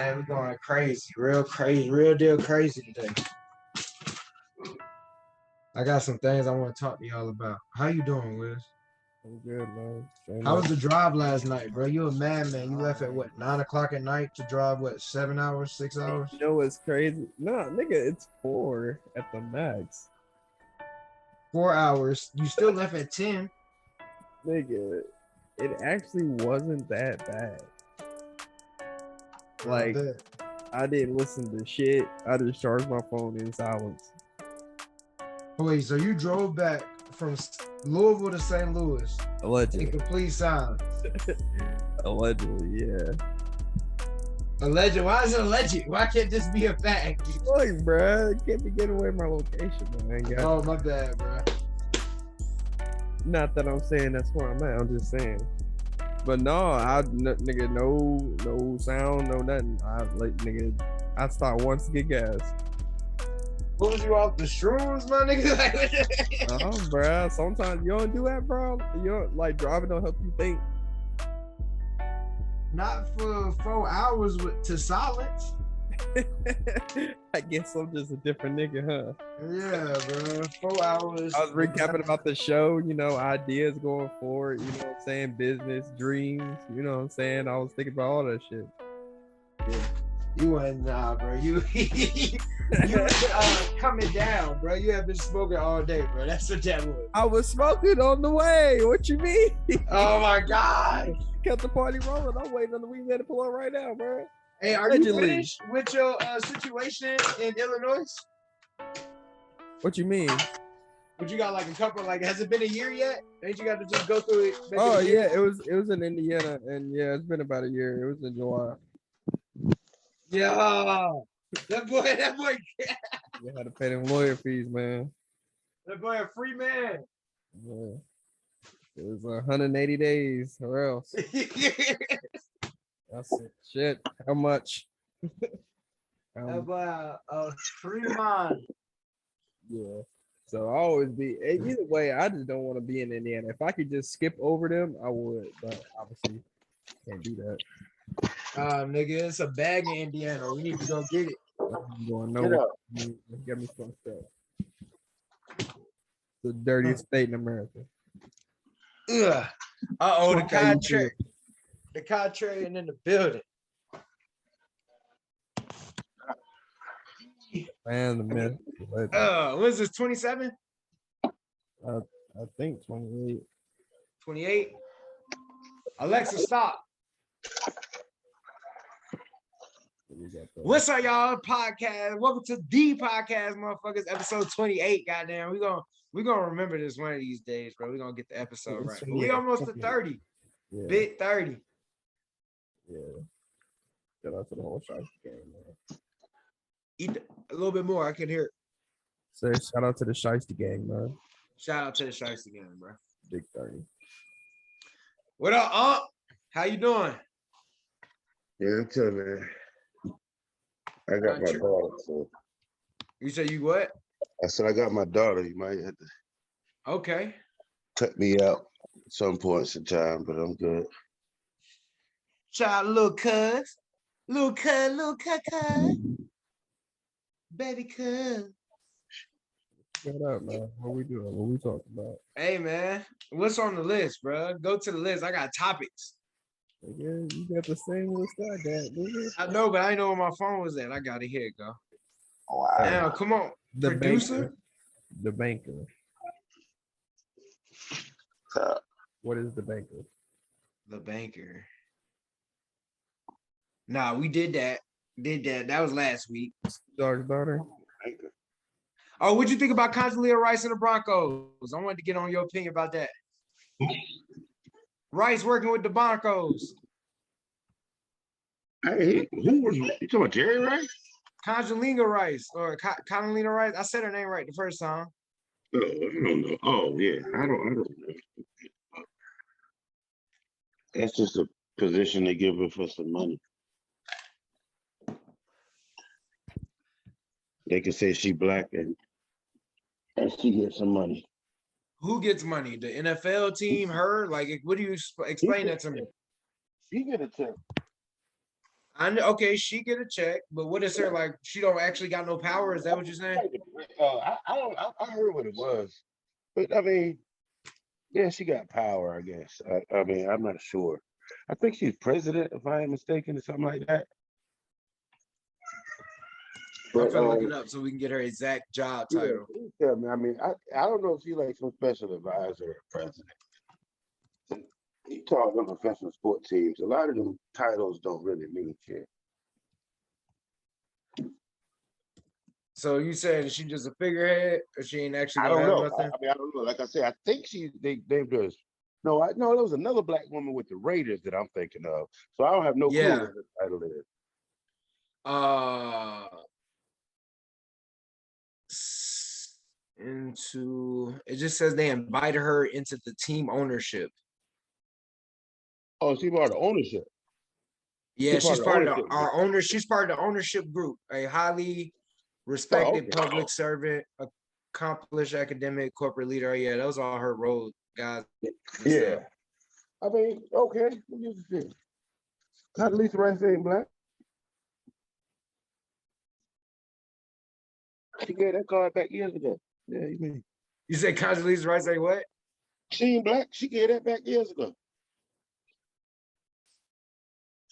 Man, we're going crazy, real deal crazy today. I got some things I want to talk to y'all about. How you doing, Wiz? I'm good, man. How was the drive last night, bro? You a madman. You left at what, 9 o'clock at night to drive, what, 7 hours, 6 hours? You know what's crazy? No, nigga, it's 4 at the max. 4 hours. You still left at 10. Nigga, it actually wasn't that bad. Like, I didn't listen to shit. I just charged my phone in silence. Oh, wait, so you drove back from Louisville to St. Louis Allegedly. in complete silence? Allegedly, yeah. Alleged? Why is it alleged? Why can't this be a fact? Look, bruh, can't be getting away from my location, man. Oh, my bad, bro. Not that I'm saying that's where I'm at. I'm just saying. But no, nigga, no sound, no nothing. I stopped once to get gas. What was you off the shrooms, my nigga? Bruh. Sometimes you don't do that, bro. You don't like driving don't help you think. Not for 4 hours to silence. I guess I'm just a different nigga, huh? Yeah, bro. 4 hours. I was recapping about the show, ideas going forward, what I'm saying? Business, dreams, what I'm saying? I was thinking about all that shit. Yeah. You went, nah, bro. You coming down, bro. You have been smoking all day, bro. That's what that was. I was smoking on the way. What you mean? Oh, my God. Kept the party rolling. I'm waiting on the weekend to pull up right now, bro. Hey, are you finished with your situation in Illinois? What you mean? But you got like a couple, has it been a year yet? Ain't you got to just go through it? Oh yeah, it was in Indiana, and yeah, it's been about a year. It was in July. Yeah, that boy. You had to pay them lawyer fees, man. That boy a free man. Yeah. It was 180 days, or else. That's it. Shit. How much? That boy a free man. Yeah. So I always be either way. I just don't want to be in Indiana. If I could just skip over them, I would. But obviously, can't do that. Nigga, it's a bag in Indiana. We need to go get it. I'm going nowhere. Get me fucked up. The dirtiest state in America. Ugh. The Contrarian in the building. Man, the myth. What is this, 27? I think 28. 28? Alexa, stop. What's up, y'all? Podcast. Welcome to the podcast, motherfuckers. Episode 28. Goddamn, we're gonna remember this one of these days, bro. We're gonna get the episode right. But we almost to 30. Yeah. Bit 30. Yeah. Shout out to the whole Shiesty gang, man. Eat a little bit more. I can hear it. Say shout out to the Shiesty gang, man. Shout out to the Shiesty gang, bro. Big 30. What up, Aunt? How you doing? Yeah, I'm telling you. I got my daughter. So. You say you what? I said I got my daughter. You might have to cut me out at some points in time, but I'm good. Shout out little cuz. Little cuz. Baby cuz. Shut up, man. What we doing? What we talking about? Hey, man. What's on the list, bro? Go to the list. I got topics. Yeah, you got the same list I got, dude. I know, but I didn't know where my phone was at. I got it. Here it go. Wow. Now, come on. The producer? The banker. What is the banker? The banker. Nah, we did that. That was last week. Dog's daughter. Oh, what'd you think about Contrarian Rice and the Broncos? I wanted to get on your opinion about that. Rice working with the Broncos. Hey, who was you talking about? Jerry Rice? Conjalina Rice or Conjalina Rice. I said her name right the first time. Oh, I don't know. Oh, yeah. I don't know. That's just a position they give her for some money. They can say she black and she gets some money. Who gets money? The NFL team, her? Like, what do you explain that to me? She get a check. I know. Okay, she get a check, but what is her like? She don't actually got no power. Is that what you're saying? I heard what it was, but I mean, yeah, she got power, I guess. I mean, I'm not sure. I think she's president, if I am mistaken, or something like that. I'm But gonna look it up so we can get her exact job yeah, title. please tell me. I mean, I don't know if she's like some special advisor or president. You talk about professional sport teams. A lot of them titles don't really mean shit. So you saying she just a figurehead, or she ain't actually I gonna don't have know. nothing? I mean, I don't know. Like I said, I think they named her. No, there was another black woman with the Raiders that I'm thinking of. So I don't have no clue Yeah. what her title is. Into it just says they invited her into the team ownership. Oh, she's part of ownership. Yeah, she's part of ownership. our owner. She's part of the ownership group. A highly respected public servant, accomplished academic, corporate leader. Yeah, those are her roles, guys. Yeah. I mean, okay. Condoleezza Rice ain't black. She gave that card back years ago. Yeah, you mean? You said Condoleezza Rice ain't what? She ain't black. She gave that back years ago.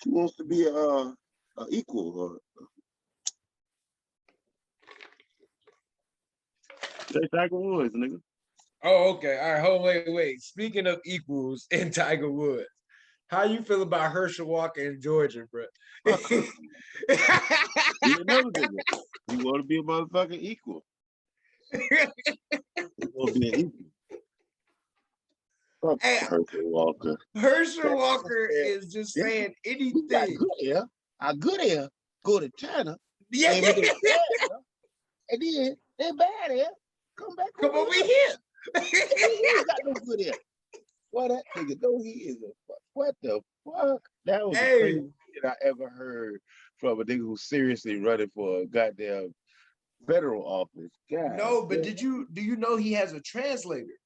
She wants to be a equal. Say Tiger Woods, nigga. Oh, okay. All right. Hold wait. Speaking of equals in Tiger Woods, how you feel about Herschel Walker in Georgia, bro? You never did that. You want to be a motherfucking equal. You want to be an equal. Hey, Herschel Walker. Herschel Walker is just saying anything. We got good air. Our good air go to China. Yeah. And then they bad air come back. Come over here. We got no good air. What that nigga know he is a fuck. What the fuck? That was the craziest shit I ever heard from a nigga who's seriously running for a goddamn federal office. God. No, but do you know he has a translator?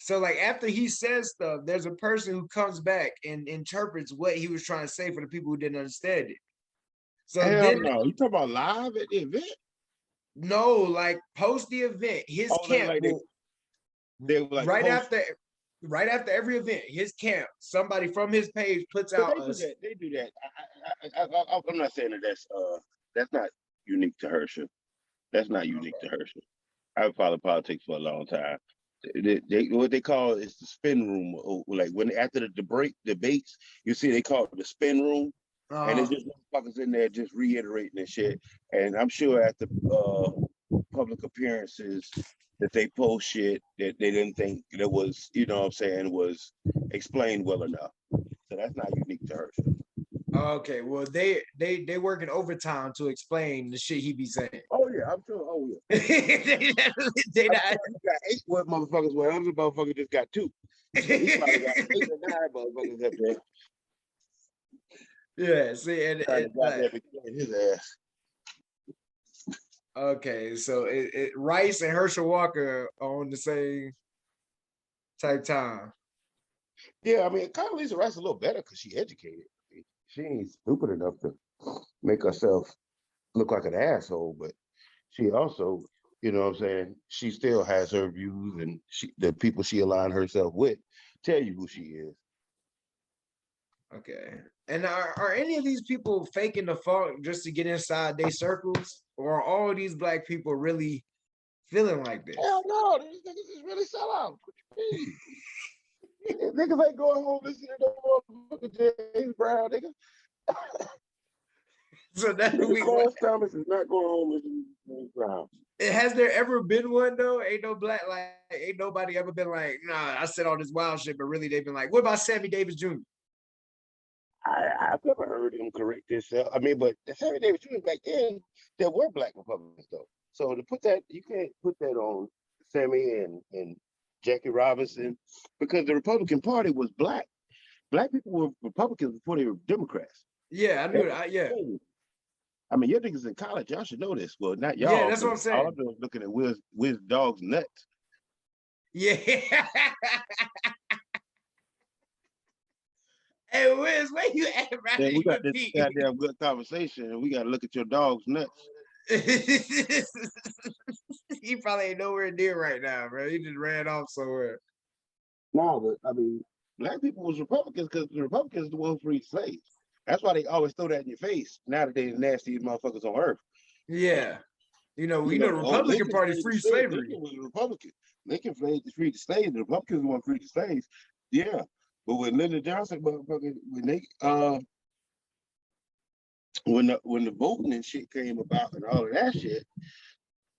So like after he says stuff, there's a person who comes back and interprets what he was trying to say for the people who didn't understand it. So no, you talking about live at the event? No, like post the event, his camp they like right after every event, his camp, somebody from his page puts out they do that. I'm not saying that's not unique to Herschel. That's not unique to Herschel. I've followed politics for a long time. What they call is the spin room. Like when after the debates, you see they call it the spin room, and it's just motherfuckers in there just reiterating and shit. And I'm sure at the public appearances that they post shit that they didn't think that was, you know what I'm saying, was explained well enough. So that's not unique to Herschel. Okay, well they working overtime to explain the shit he be saying. Oh yeah, I'm sure. Oh yeah. They got 8 motherfuckers. Well, other motherfucker just got 2. So he probably got 8 or 9 motherfuckers up there. Yeah, see, and his ass. Okay, so Rice and Herschel Walker are on the same type time. Yeah, I mean, Condoleezza Rice is a little better because she's educated. She ain't stupid enough to make herself look like an asshole, but she also, you know what I'm saying, she still has her views, and the people she aligned herself with tell you who she is. Okay. And are any of these people faking the funk just to get inside their circles? Or are all these black people really feeling like this? Hell no, these niggas just really sell out. Niggas ain't going home listening to no James Brown, nigga. So that Clarence Thomas is not going home listening to James Brown. Has there ever been one though? Ain't nobody ever been like, nah, I said all this wild shit, but really they've been like, what about Sammy Davis Jr.? I've never heard him correct himself. I mean, but Sammy Davis Jr. back then, there were black Republicans though. So to put that, you can't put that on Sammy and Jackie Robinson, because the Republican Party was black. Black people were Republicans before they were Democrats. Yeah, I knew that. Yeah. I mean, your niggas in college, y'all should know this. Well, not y'all. Yeah, that's what I'm saying. All I'm doing is looking at Wiz Dog's nuts. Yeah. Hey, Wiz, where you at, right? Man, we got this goddamn good conversation, and we got to look at your dog's nuts. He probably ain't nowhere near right now, bro. He just ran off somewhere. No, but I mean, black people was Republicans because the Republicans are the ones who freed slaves. That's why they always throw that in your face. Now that they the nastiest motherfuckers on earth. Yeah. You know, we know the Republican Party free slavery. Lincoln was a Republican. Lincoln freed the slaves. The Republicans were freed the slaves. Yeah. But when Lyndon Johnson motherfucker, when the voting and shit came about and all of that shit,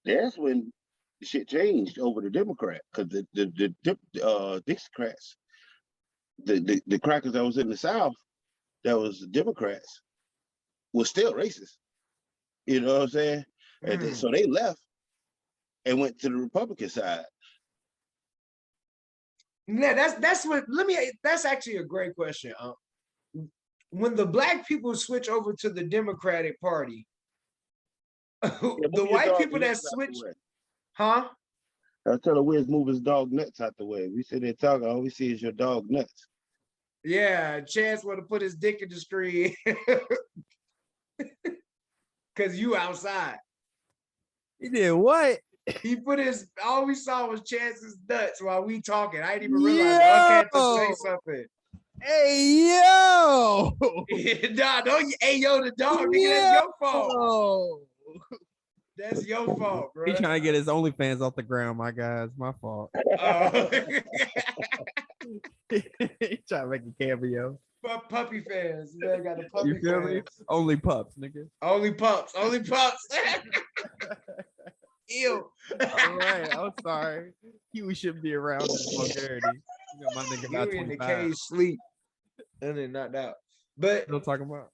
that's when the shit changed over the Democrat, because the Dixiecrats, the crackers that was in the South, that was the Democrats, was still racist. You know what I'm saying? And so they left and went to the Republican side. Yeah, that's actually a great question. When the black people switch over to the Democratic Party, the white people that switch, huh? I tell her Wiz move his dog nuts out the way. We sit there talking, all we see is your dog nuts. Yeah, Chance want to put his dick in the screen because you outside. He did what? He put all we saw was Chance's nuts while we talking. I didn't even realize I had to say something. Hey, yo! Nah, don't hey, yo, the dog, nigga, that's your fault. That's your fault, bro. He trying to get his OnlyFans off the ground, my guys. My fault. He trying to make a cameo. Puppy fans. You know, got the puppy You feel fans. me? Only pups, nigga. Only pups. Only pups. Ew. All right, I'm sorry. Huey shouldn't be around this vulgarity. You know, my nigga about 25. In the cage, sleep, and then knocked out. But what I'm talking about.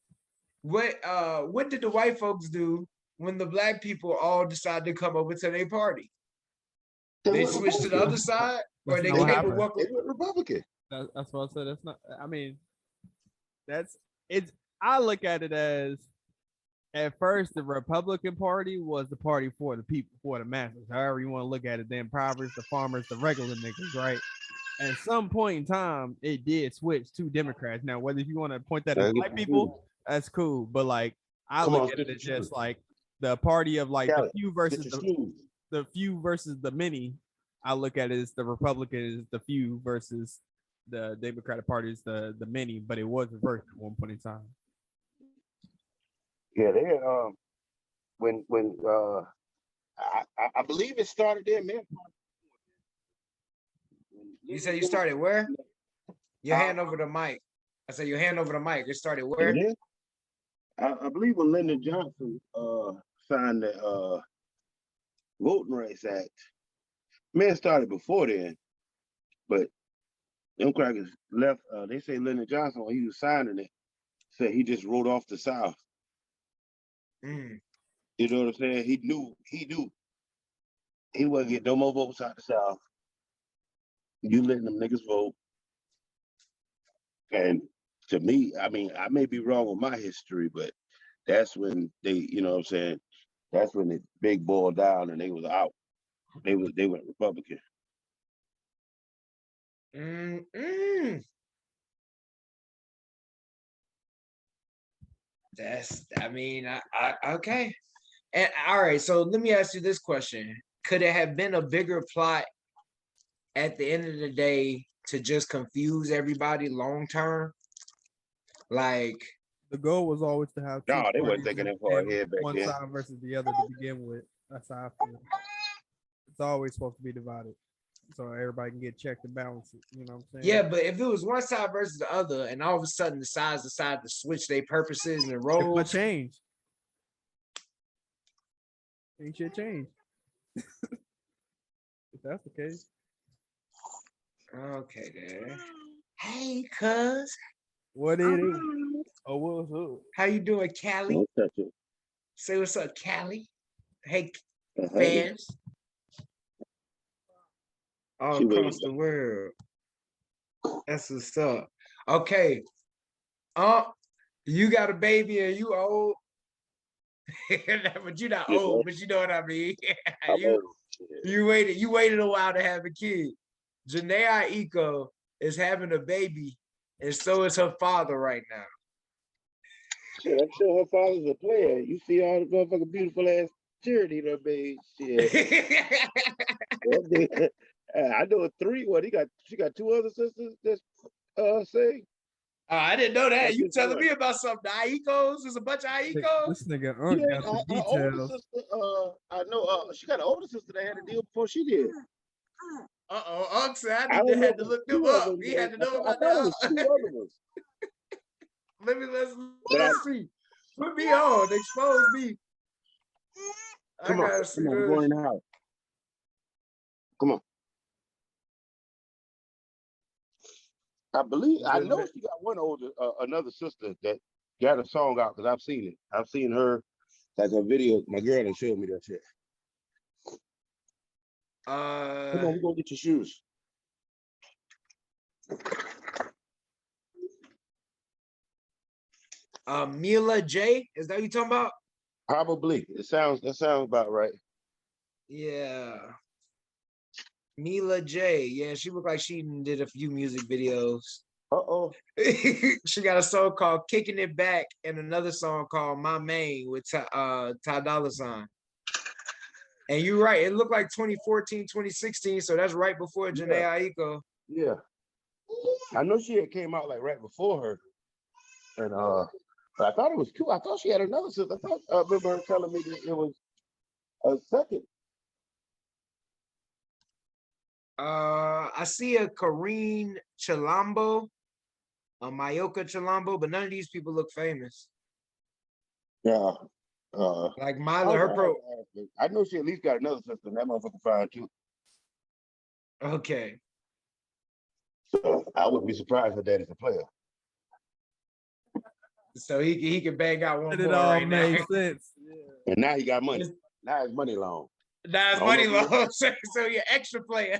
What did the white folks do when the black people all decided to come over to their party? They switched to the other side, or they came and welcome Republican. That's what I said. That's not. I mean, it's. I look at it as, at first, the Republican Party was the party for the people, for the masses. However you want to look at it, the impoverished, the farmers, the regular niggas, right? At some point in time, it did switch to Democrats. Now, whether you want to point that at black people, that's cool. But like, I look at it as just like the party of like the few versus the few versus the many. I look at it as the Republican is the few versus the Democratic Party is the many. But it was reversed at one point in time. Yeah, they when I believe it started there, man. You said you started where? Your hand over the mic. I said your hand over the mic. It started where? I believe when Lyndon Johnson signed the Voting Rights Act. Man, it started before then, but them crackers left. They say Lyndon Johnson, when he was signing it, said he just wrote off the South. You know what I'm saying? He knew he wasn't getting no more votes out the South. You letting them niggas vote. And to me, I mean, I may be wrong on my history, but that's when they, you know what I'm saying? That's when it big boiled down and they was out. They went Republican. Okay. And all right, so let me ask you this question. Could it have been a bigger plot at the end of the day to just confuse everybody long term? Like, the goal was always to have no, they weren't thinking that far ahead back one then. side versus the other to begin with. That's how I feel. It's always supposed to be divided, so everybody can get checked and balanced. You know what I'm saying? Yeah, but if it was one side versus the other, and all of a sudden the sides decide to switch their purposes and roles, what change? Ain't shit change. If that's the case. Okay, then. Hey, cuz. What it is? Oh, what's up? How you doing, Callie? Say what's up, Callie. Hey, fans. All across the world. That's what's up. Okay. You got a baby and you old. But you're not old, but you know what I mean. You waited a while to have a kid. Janae Aiko is having a baby And so is her father right now. Shit, I'm sure her father's a player. You see all the motherfucking beautiful ass charity that made. Shit. I know 3. What she got 2 other sisters that sing. I didn't know that. You telling me about something? The Aikos? There's a bunch of Aikos. This nigga Yeah, got the her older details. sister. I know. She got an older sister that had a deal before she did. Unc said I had to look them up. He had to know about that. I thought it was 2 other ones. Let's see. Put me on. Expose me. Come on. Come on. Go in the house. Come on. I know she got one older, another sister that got a song out because I've seen it. I've seen her, like a video. My girl done showed me that shit. Come on, we're gonna get your shoes. Mila J, is that what you talking about? Probably. That sounds about right. Yeah. Mila J. Yeah, she looked like she did a few music videos. She got a song called Kicking It Back and another song called My Main with Ty Dolla $ign. And you're right, it looked like 2014, 2016, so that's right before Jhené Aiko. Yeah. I know she had came out like right before her. And but I thought it was 2. I thought she had another sister. I remember her telling me that it was a second. I see a Karine Chilambo, a Mayoka Chilambo, but none of these people look famous. Yeah. Like Mila, her pro. I know she at least got another sister, and that motherfucker fine too. Okay. So I wouldn't be surprised if daddy's a player. So he can bang out one more. It all right made now. Sense. Yeah. And now he got money. Now his money long. Now his money long. So you're extra player.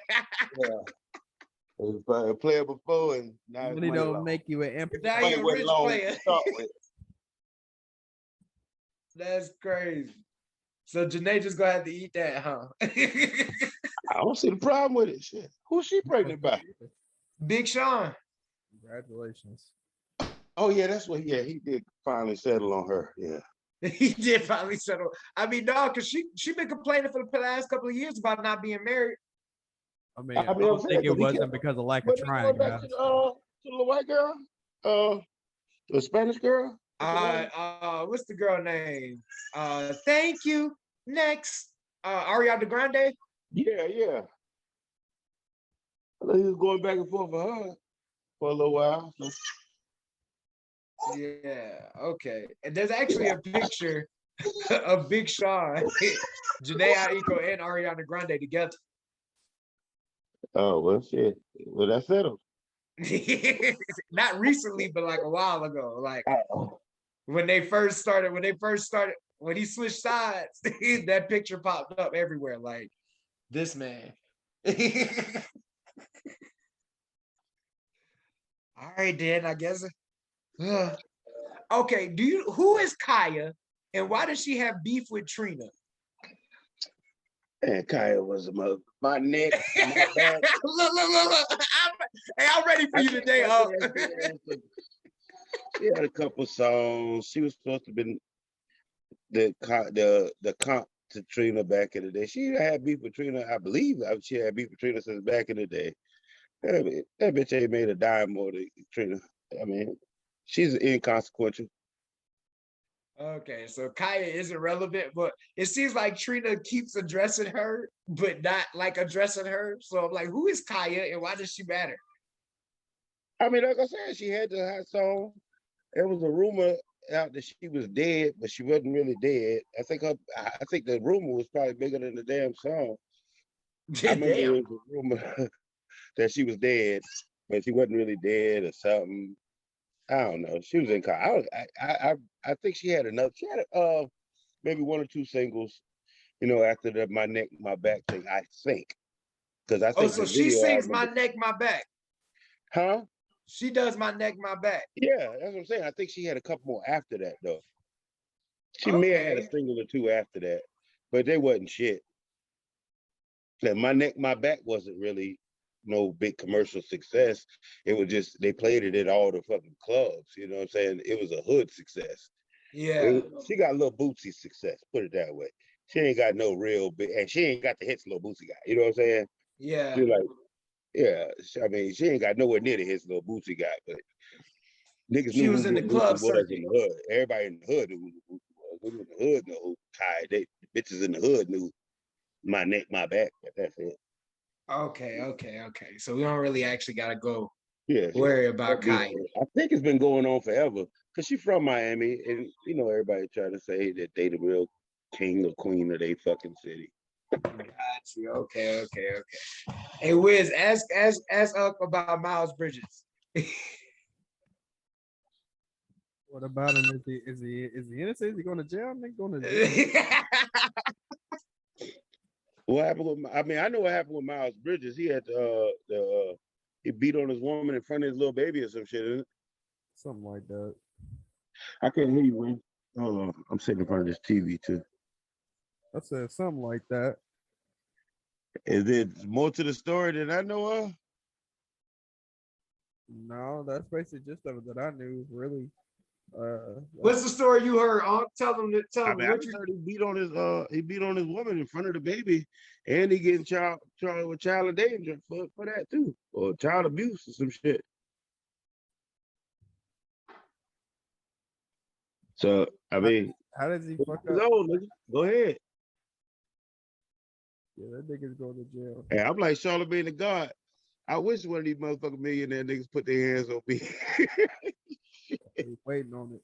Yeah. He was a player before, and now money don't long. Make you an empty. Now you're a rich player. That's crazy. So Jhené just gonna have to eat that, huh? I don't see the problem with it. Shit. Who's she pregnant by? Big Sean. Congratulations. Oh yeah, that's what. Yeah, he did finally settle on her. Yeah. He did finally settle. I mean, no, because she been complaining for the last couple of years about not being married. I mean, I don't think it wasn't because of lack of trying. Back to the white girl, the Spanish girl. What's the girl name? Thank you. Next, Ariana Grande. Yeah. He was going back and forth for her for a little while. So. Yeah, okay. And there's actually a picture of Big Sean, Jhené Aiko, and Ariana Grande together. Oh, well, shit. Well, that's settled. Not recently, but like a while ago. Like when he switched sides, that picture popped up everywhere. Like this man. All right, then I guess. Okay, who is Kaya and why does she have beef with Trina? And Kaya was my neck, my back. Look. I'm ready for you today. She had a couple songs. She was supposed to be the comp to Trina back in the day. She had beef with Trina, I believe. She had beef with Trina since back in the day. That bitch ain't made a dime more than Trina. I mean, she's inconsequential. Okay, so Kaya isn't relevant, but it seems like Trina keeps addressing her, but not like addressing her. So I'm like, who is Kaya and why does she matter? I mean, like I said, she had the hot song. There was a rumor out that she was dead, but she wasn't really dead. I think the rumor was probably bigger than the damn song. I remember there was a rumor that she was dead, but she wasn't really dead or something. I don't know. She was in college. I think she had enough. She had maybe 1 or 2 singles, after the My Neck, My Back thing, I think. Because I think so she sings My Neck, My Back. Huh? She does My Neck, My Back. Yeah, that's what I'm saying. I think she had a couple more after that, though. She may have had a single or 2 after that, but they wasn't shit. Like My Neck, My Back wasn't really no big commercial success. It was just they played it at all the fucking clubs. You know what I'm saying? It was a hood success. Yeah. She got a little Bootsy success, put it that way. She ain't got no real big, and she ain't got the hits Lil Bootsy got. You know what I'm saying? Yeah. She like, yeah. I mean, she ain't got nowhere near the hits Lil Bootsy got, but niggas She knew was who in the Lil club Bootsy was circuit. in the hood. Everybody in the hood knew who Bootsy was. In the hood knew who Kai. The bitches in the hood knew my neck, my back, but that's it. Okay. So we don't really actually gotta go Yeah, worry about Kai. I think it's been going on forever because she's from Miami, and you know everybody trying to say that they the real king or queen of they fucking city. Got you. Okay. Hey, Wiz, ask Up about Miles Bridges. What about him? Is he innocent? Is he going to jail? Nigga going to jail. What happened with? I mean, I know what happened with Miles Bridges. He had he beat on his woman in front of his little baby or some shit, isn't it? Something like that. I can't hear you, Wayne. Hold on, I'm sitting in front of this TV too. I said something like that. Is there more to the story than I know of? No, that's basically just of it that I knew. Really. What's the story you heard? Tell them I mean, I just heard he beat on his woman in front of the baby, and he getting charged with child endangerment for that too, or child abuse or some shit. So I mean, how does he fuck up? Go ahead. Yeah, that nigga's going to jail. Hey, I'm like Charlamagne the God. I wish one of these motherfucking millionaire niggas put their hands on me. He's waiting on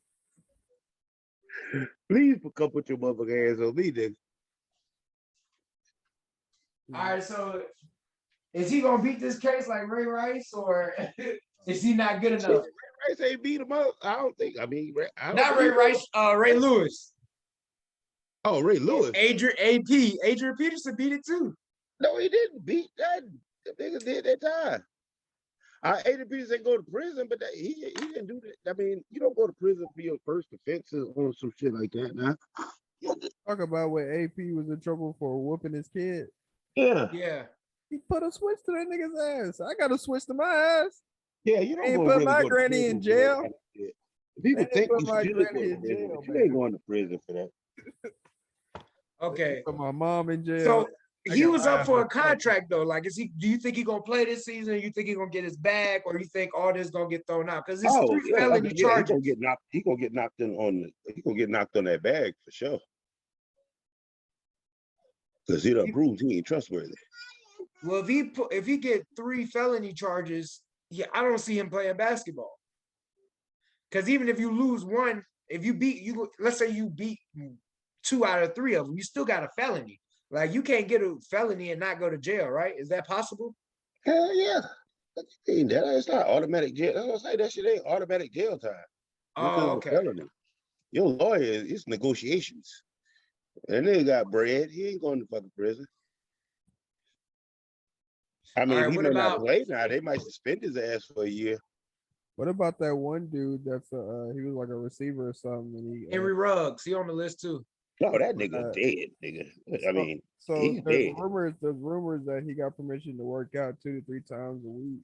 it. Please come put your motherfucking hands on me, nigga. All right, so is he gonna beat this case like Ray Rice, or is he not good enough? Ray Rice ain't beat him up. I don't think. I mean, not Ray Rice. Ray Lewis. Oh, Ray Lewis. Adrian Peterson beat it too. No, he didn't beat that. The nigga did that time. Adrian Peterson didn't go to prison, but he didn't do that. I mean, you don't go to prison for your first offenses or some shit like that, now. Talk about when AP was in trouble for whooping his kid. Yeah. He put a switch to that nigga's ass. I got a switch to my ass. Yeah, you don't ain't go put really my go granny in jail. People think you my should granny go to in prison, jail, but you ain't going to prison for that. Okay. Put my mom in jail. So he was up for a contract though. Like, do you think he gonna play this season? You think he gonna get his bag, or you think all this gonna get thrown out? Because it's 3 felony charges. He gonna get knocked on that bag for sure. Because he done proved he ain't trustworthy. Well, if he get 3 felony charges, yeah, I don't see him playing basketball. Because even if you lose one, if you let's say you beat 2 out of 3 of them, you still got a felony. Like, you can't get a felony and not go to jail, right? Is that possible? Hell yeah. It's not automatic jail. That's what I say. That shit ain't automatic jail time. Oh, okay. Felony. Your lawyer, it's negotiations. And they got bread. He ain't going to fucking prison. I mean, he may not play now. They might suspend his ass for a year. What about that one dude that's he was like a receiver or something? And Henry Ruggs, he on the list too. No, that nigga dead, nigga. I mean, he's there's dead. rumors that he got permission to work out 2 to 3 times a week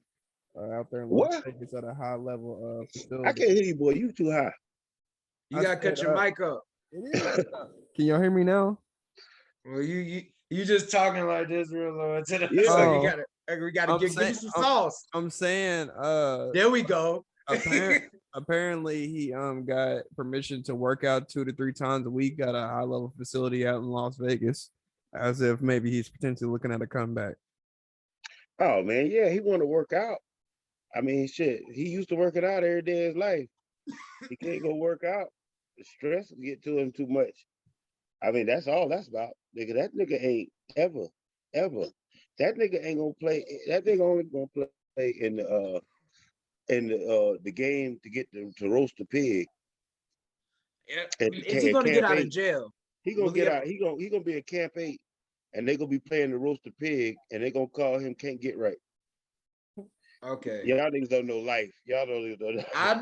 out there in What? Las Vegas at a high level facility. I can't hear you, boy. You too high. You gotta cut your mic up. It is. Can y'all hear me now? Well, you just talking like this real low. So we gotta give you some sauce. I'm saying there we go. Apparently he got permission to work out 2 to 3 times a week at a high level facility out in Las Vegas, as if maybe he's potentially looking at a comeback. Oh man, yeah, he want to work out. I mean, shit, he used to work it out every day of his life. He can't go work out. The stress will get to him too much. I mean, that's all that's about. Nigga, that nigga ain't ever. That nigga ain't gonna play. That nigga only gonna play in the game to get to roast the pig. Is he gonna get out of jail? He gonna get out. He gonna be a Camp 8, and they gonna be playing the roast the pig, and they gonna call him Can't Get Right. Okay. Y'all niggas don't know life. Y'all don't even know. I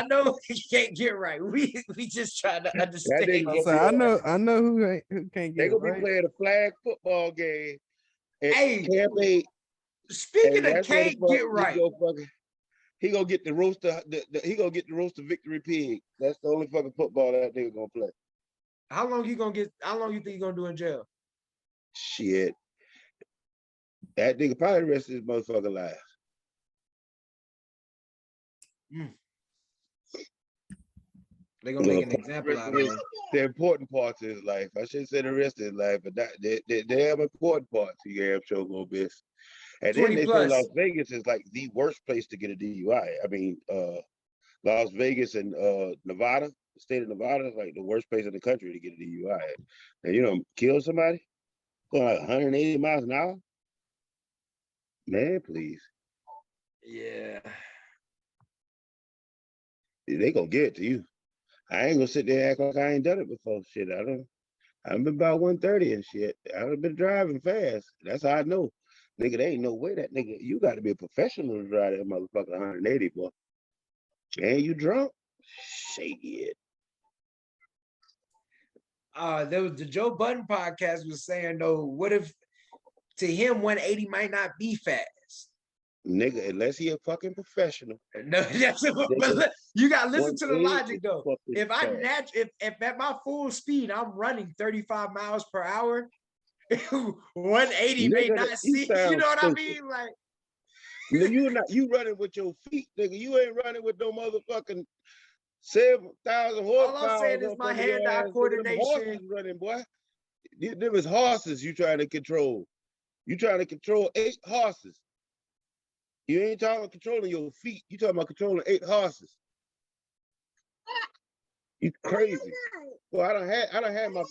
know he can't get right. We just trying to understand. I know who can't get right. They gonna be playing a flag football game at Camp 8 Speaking And of that's what the cake, fuck get right. he gonna get the roaster. He gonna get the roaster victory pig. That's the only fucking football that nigga gonna play. How long you think you gonna do in jail? Shit, that nigga probably the rest of his motherfucking life. They gonna make an example out of him. The important parts of his life. I shouldn't say the rest of his life, but the damn important parts he damn sure gonna miss. And then they say Las Vegas is like the worst place to get a DUI. I mean, Las Vegas and Nevada, the state of Nevada, is like the worst place in the country to get a DUI. And you know, kill somebody going like 180 miles an hour. Man, please. Yeah. They gonna get it to you. I ain't gonna sit there and act like I ain't done it before. Shit, I've been about 130 and shit. I've been driving fast. That's how I know. Nigga, there ain't no way that nigga, you got to be a professional to drive that motherfucker 180, boy. And you drunk? Shit. There was the Joe Budden podcast was saying though, what if to him 180 might not be fast? Nigga, unless he a fucking professional. No, that's but you gotta listen to the logic though. If at my full speed I'm running 35 miles per hour, 180 nigga, may not see. You know what stupid. I mean? Like you running with your feet, nigga. You ain't running with no motherfucking 7,000 horsepower. All I'm saying is my hand-eye coordination. Horses running, boy. Them is horses you trying to control. You trying to control 8 horses. You ain't talking about controlling your feet. You talking about controlling 8 horses. You crazy. Well, I don't have my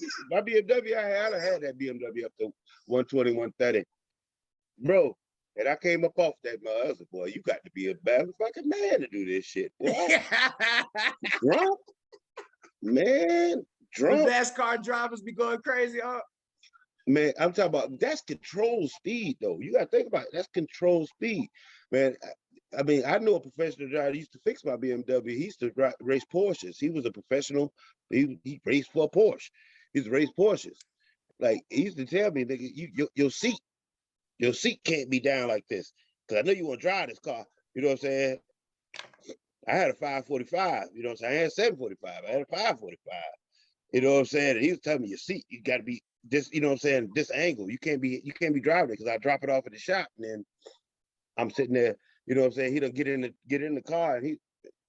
BMW. I done had that BMW up to 120, 130. Bro, and I came up off that mother, boy, you got to be a motherfucking man to do this shit. Drunk? Man, drunk. The NASCAR drivers be going crazy, huh? Man, I'm talking about, that's control speed, though. You got to think about it. That's control speed. Man, I mean, I know a professional driver. He used to fix my BMW. He used to race Porsches. He was a professional. He raced for a Porsche. He used to race Porsches. Like, he used to tell me, nigga, your seat can't be down like this. Because I know you want to drive this car. You know what I'm saying? I had a 545. You know what I'm saying? I had a 745. I had a 545. You know what I'm saying? And he was telling me your seat, you got to be this, you know what I'm saying, this angle. You can't be driving it because I drop it off at the shop and then I'm sitting there, you know what I'm saying? He don't get in the car and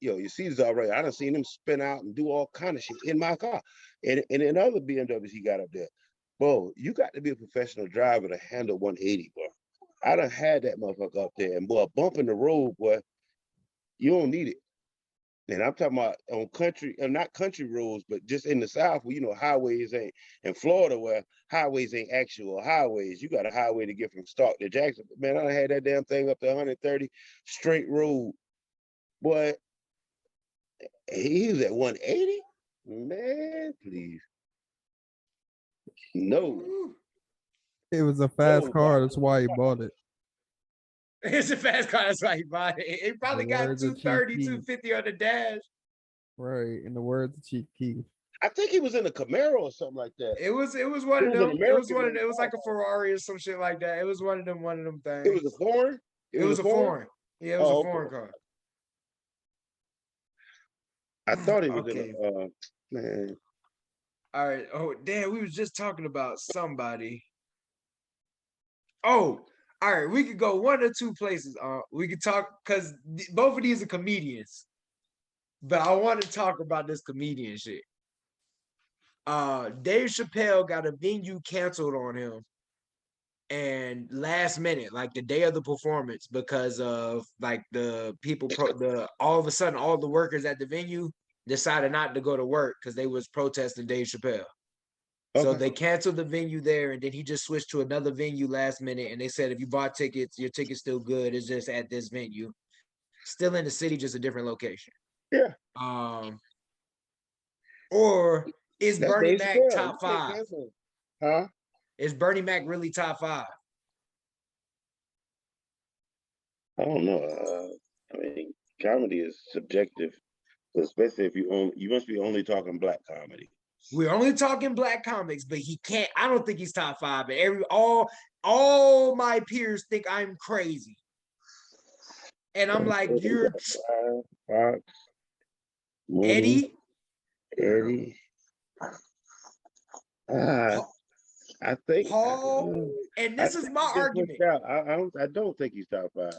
your seat is all right. I done seen him spin out and do all kind of shit in my car. And in other BMWs he got up there. Bro, you got to be a professional driver to handle 180, bro. I done had that motherfucker up there and boy, bumping the road, boy, you don't need it. And I'm talking about on country, not country roads, but just in the South where, you know, highways ain't, in Florida where highways ain't actual highways. You got a highway to get from Stark to Jackson. Man, I had that damn thing up to 130 straight road. Boy, he was at 180? Man, please. No. It was a fast car. That's why he bought it. It's a fast car. That's why he bought it. It probably got 230, 250 on the dash. Right. In the words of Chief Keef. I think he was in a Camaro or something like that. It was one of them. It was one of them. It was like a Ferrari or some shit like that. It was one of them things. It was a foreign? It was a foreign. Yeah, it was a foreign car. I thought he was in a man. All right. Oh, damn, we was just talking about somebody. Oh, all right. We could go one or two places. We could talk because both of these are comedians. But I want to talk about this comedian shit. Dave Chappelle got a venue canceled on him. And last minute, like the day of the performance, because of like the people, all of a sudden, all the workers at the venue decided not to go to work because they was protesting Dave Chappelle. Okay. So they canceled the venue there, and then he just switched to another venue last minute. And they said, if you bought tickets, your ticket's still good. It's just at this venue, still in the city, just a different location. Yeah. Or is Bernie Mac top 5? Huh? Is Bernie Mac really top 5? I don't know. I mean, comedy is subjective, especially if you must be only talking black comedy. we're only talking black comics, but he can't. I don't think he's top 5. But all my peers think I'm crazy, and I'm like, you're Fox, Eddie. I think Paul, and this is my argument. I don't think he's top 5.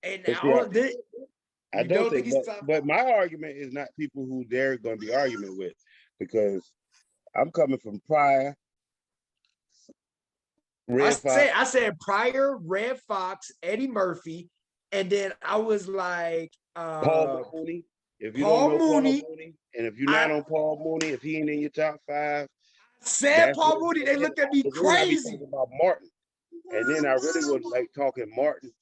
And I don't think he's top 5. But my argument is not people who they're going to be arguing with, because I'm coming from Pryor. I said Pryor, Red Fox, Eddie Murphy, and then I was like Paul Mooney. If you don't know Paul Mooney, and if you're not on Paul Mooney, if he ain't in your top 5, said Paul Mooney, they looked at me crazy. About Martin, and then I really would like talking Martin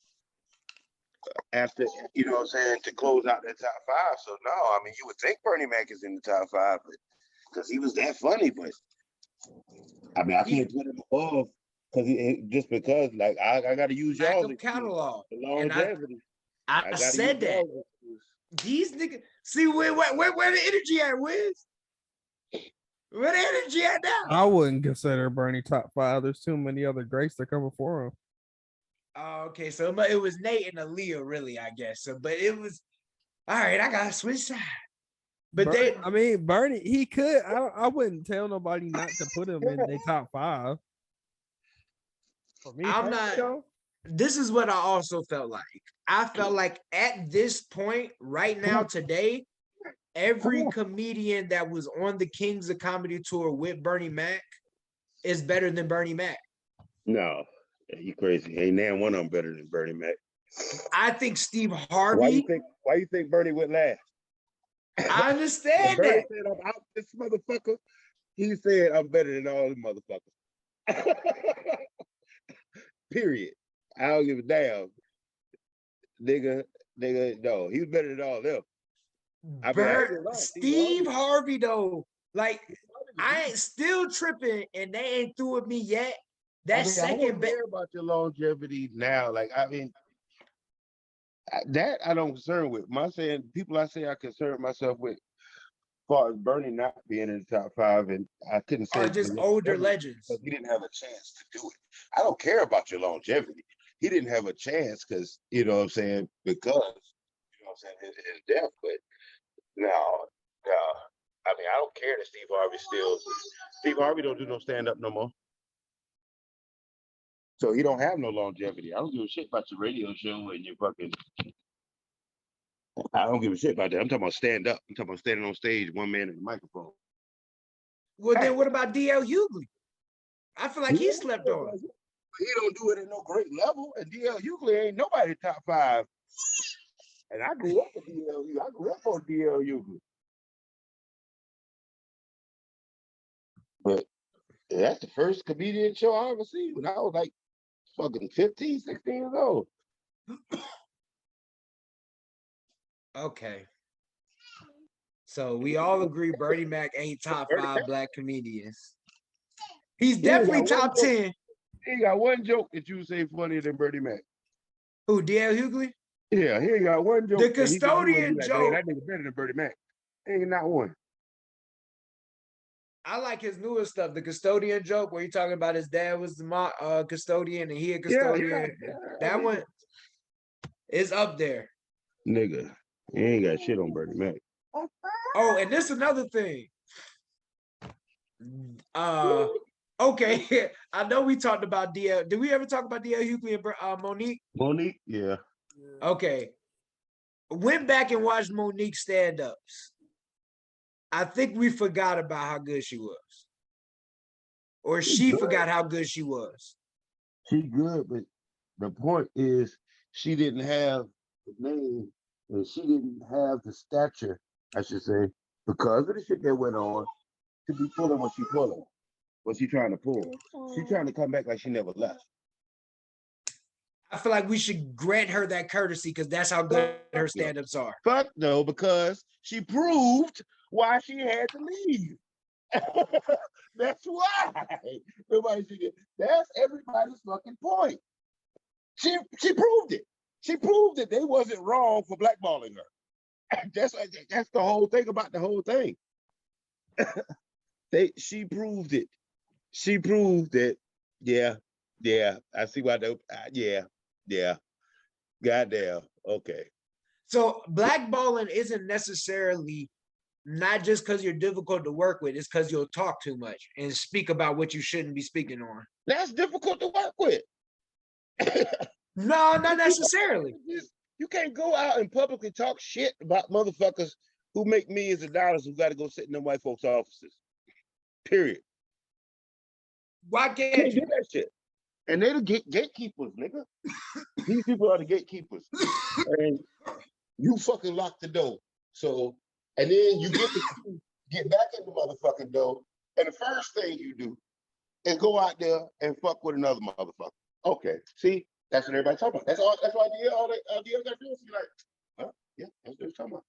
after, you know what I'm saying, to close out that top 5. So no, I mean, you would think Bernie Mac is in the top 5, but because he was that funny, but I mean, I can't put him above just because like I got to use y'all catalog. Longevity. I said that. These niggas, see where the energy at, Wiz? Where the energy at now? I wouldn't consider Bernie top 5. There's too many other greats that come before him. Oh, okay, so it was Nate and Aaliyah, really, I guess. So, but it was all right. I gotta switch side. But Bernie, he could. I wouldn't tell nobody not to put him in their top 5. For me, I'm not. This is what I also felt like. I felt like at this point, right now, today, every comedian that was on the Kings of Comedy tour with Bernie Mac is better than Bernie Mac. No, you crazy. Ain't now one of them better than Bernie Mac. I think Steve Harvey. Why you think Bernie would laugh? I understand Bernie that. said, I'm out this motherfucker. He said, I'm better than all the motherfuckers. Period. I don't give a damn. Nigga, no. He was better than all them. Steve Harvey, though, like, I ain't still tripping and they ain't through with me yet. That's I don't care about your longevity now. Like, I mean, that I don't concern with. People I say I concern myself with, as far as Bernie not being in the top 5, and I couldn't say just older legends. He didn't have a chance to do it. I don't care about your longevity. He didn't have a chance because, you know what I'm saying, because, you know what I'm saying, his death. But no, I mean, I don't care that Steve Harvey don't do no stand-up no more. So he don't have no longevity. I don't give a shit about your radio show and your fucking, I don't give a shit about that. I'm talking about stand-up. I'm talking about standing on stage, one man in the microphone. Well, then what about D.L. Hughley? I feel like he slept on. He don't do it at no great level, and D.L. Hughley ain't nobody top 5. And I grew up with D.L. Hughley. I grew up on D.L. Hughley. But that's the first comedian show I ever seen when I was like fucking 15, 16 years old. Okay. So we all agree Bernie Mac ain't top 5 black comedians. He's definitely top 10. He ain't got one joke that you say funnier than Bernie Mac. Who, D.L. Hughley? Yeah, he ain't got one joke. The custodian joke. That nigga better than Bernie Mac. Ain't not one. I like his newest stuff. The custodian joke where he talking about his dad was the custodian and he a custodian. Yeah. That one is up there. Nigga, he ain't got shit on Bernie Mac. Oh, and this is another thing. Okay, I know we talked about DL. Did we ever talk about DL Hughley and Monique? Monique, yeah. Okay. Went back and watched Monique stand-ups. I think we forgot about how good she was. Or she forgot how good she was. She good, but the point is she didn't have the name and she didn't have the stature, I should say, because of the shit that went on, to be pulling what she pulling. What she trying to pull? She trying to come back like she never left. I feel like we should grant her that courtesy because that's how good her stand-ups are. Fuck no, because she proved why she had to leave. That's why. That's everybody's fucking point. She proved it. She proved that they wasn't wrong for blackballing her. That's the whole thing about the whole thing. She proved it. She proved that. Yeah, yeah. I see why. Yeah. Goddamn. Okay. So blackballing isn't necessarily not just because you're difficult to work with, it's because you'll talk too much and speak about what you shouldn't be speaking on. That's difficult to work with. No, not necessarily. You can't go out and publicly talk shit about motherfuckers who make millions of dollars who got to go sit in them white folks' offices. Period. Why can't you do that shit? And they're the gatekeepers, nigga. These people are the gatekeepers. And you fucking lock the door. So, and then you get back in the motherfucking door. And the first thing you do is go out there and fuck with another motherfucker. Okay, see, that's what everybody talking about. That's why all the other guys feel like, huh? Yeah, that's what they're talking about.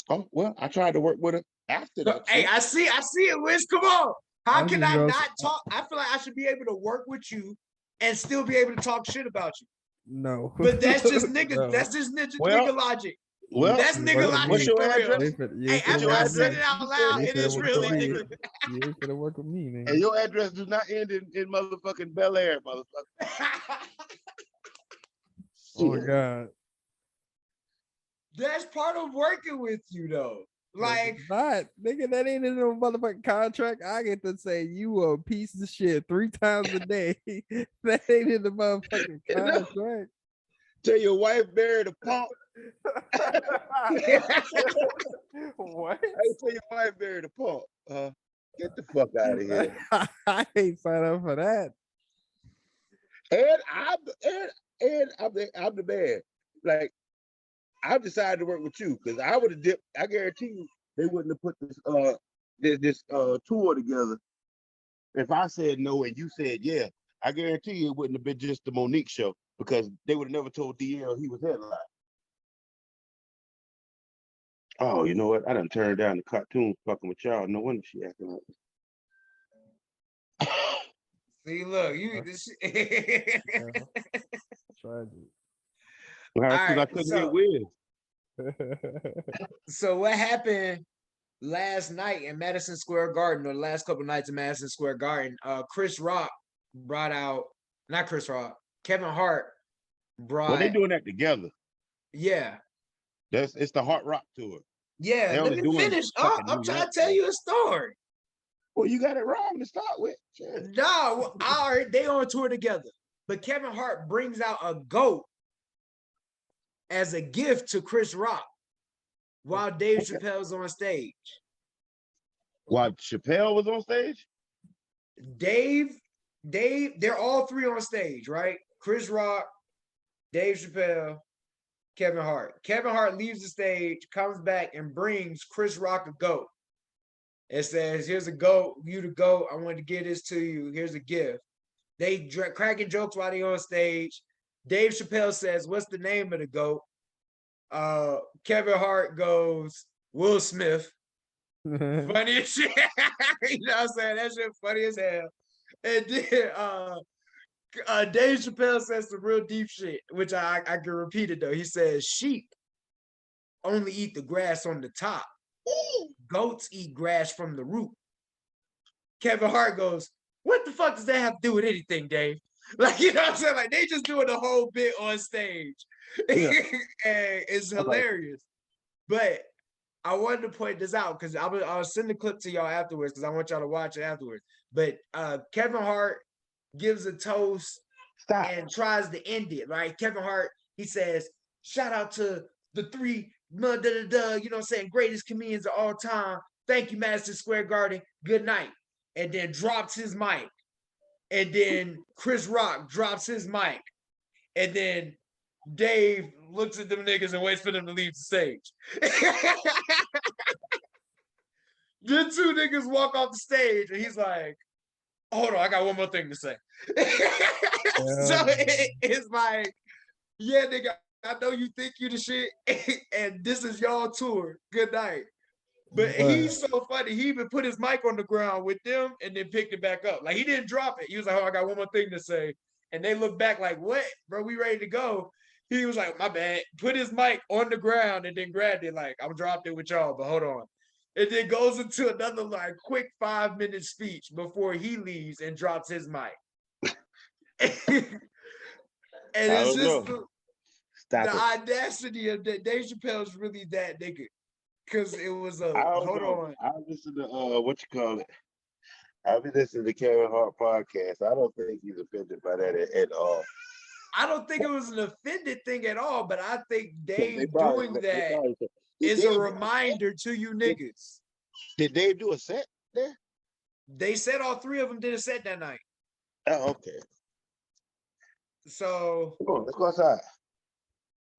Oh, well, I tried to work with her after that. Hey, I see it, Wiz. Come on. How can I not talk? I feel like I should be able to work with you and still be able to talk shit about you. No. But that's just nigga, no. That's just nigga logic. Well, that's nigga logic. What's your address? Hey, after I said it out loud, it is really nigga. You ain't gonna work with me, man. And your address do not end in motherfucking Bel Air, motherfucker. Oh my God. That's part of working with you though. Like, not nigga, that ain't in no motherfucking contract. I get to say you a piece of shit 3 times a day. That ain't in the motherfucking contract. Tell your wife buried a pump. What? I tell your wife buried a pump. Get the fuck out of here. I ain't signed up for that. And I'm the man. Like, I've decided to work with you because I would have dipped. I guarantee you they wouldn't have put this tour together if I said no and you said yeah. I guarantee you it wouldn't have been just the Monique show because they would have never told DL he was headline. Oh, you know what? I done turned down the cartoon fucking with y'all. No wonder she acting like this. See, look, you this Tragic. I couldn't get with. So what happened last night in Madison Square Garden, or the last couple of nights in Madison Square Garden? Chris Rock brought out, not Chris Rock, Kevin Hart brought. Well, they doing that together. Yeah. It's the Hart Rock tour. Yeah, let me finish. I'm trying to tell you a story. Well, you got it wrong to start with. Shit. No, they on tour together. But Kevin Hart brings out a goat as a gift to Chris Rock while Dave Chappelle's on stage. While Chappelle was on stage? Dave, they're all three on stage, right? Chris Rock, Dave Chappelle, Kevin Hart. Kevin Hart leaves the stage, comes back, and brings Chris Rock a goat. It says, here's a goat, you the goat. I wanted to give this to you. Here's a gift. They cracking jokes while they on stage. Dave Chappelle says, what's the name of the goat? Kevin Hart goes, Will Smith. Funny as shit. You know what I'm saying? That shit funny as hell. And then Dave Chappelle says some real deep shit, which I can repeat it though. He says, sheep only eat the grass on the top. Goats eat grass from the root. Kevin Hart goes, what the fuck does that have to do with anything, Dave? Like, you know what I'm saying? Like, they just doing the whole bit on stage. Yeah. And it's hilarious. But I wanted to point this out because I'll send the clip to y'all afterwards because I want y'all to watch it afterwards. But Kevin Hart gives a toast and tries to end it, right? Kevin Hart, he says, shout out to the 3, you know what I'm saying, greatest comedians of all time. Thank you, Madison Square Garden. Good night. And then drops his mic. And then Chris Rock drops his mic. And then Dave looks at them niggas and waits for them to leave the stage. Then 2 niggas walk off the stage and he's like, hold on, I got one more thing to say. So it's like, yeah, nigga, I know you think you the shit, and this is y'all tour. Good night. But he's so funny. He even put his mic on the ground with them and then picked it back up. Like, he didn't drop it. He was like, oh, I got one more thing to say. And they look back like, what? Bro, we ready to go. He was like, my bad. Put his mic on the ground and then grabbed it like, I'm dropped it with y'all, but hold on. and then goes into another like quick 5-minute speech before he leaves and drops his mic. And it's just the audacity of that. Dave Chappelle's really that nigga. Because it was a hold on. I listen to what you call it. I've been listening to Kevin Hart podcast. I don't think he's offended by that at all. I don't think it was an offended thing at all, but I think Dave doing that is a reminder to you niggas. Did Dave do a set there? They said all three of them did a set that night. Oh, okay. So come on, let's go outside.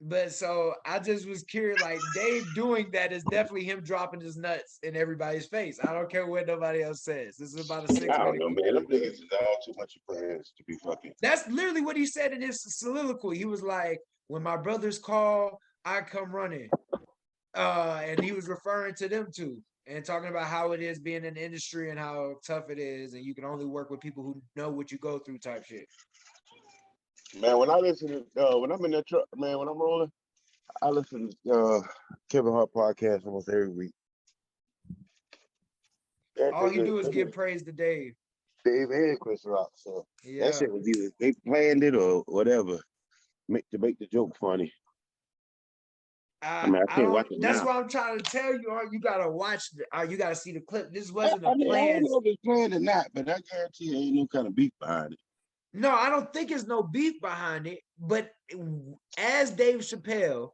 But so I just was curious, like Dave doing that is definitely him dropping his nuts in everybody's face. I don't care what nobody else says. This is about a 6 minute. I don't know, man. Them niggas is all too much of plans to be fucking. That's literally what he said in his soliloquy. He was like, when my brothers call, I come running. And he was referring to them too and talking about how it is being in the industry and how tough it is, and you can only work with people who know what you go through type shit. Man, when I listen to when I'm in that truck, man, when I'm rolling, I listen to Kevin Hart podcast almost every week. All you do is give praise to Dave. Dave and Chris Rock. So that shit was either they planned it or whatever. To make the joke funny. I can't watch it. That's what I'm trying to tell you. You gotta watch. You gotta see the clip. This wasn't a plan. I don't know if it's planned or not, but I guarantee you ain't no kind of beef behind it. No, I don't think there's no beef behind it. But as Dave Chappelle,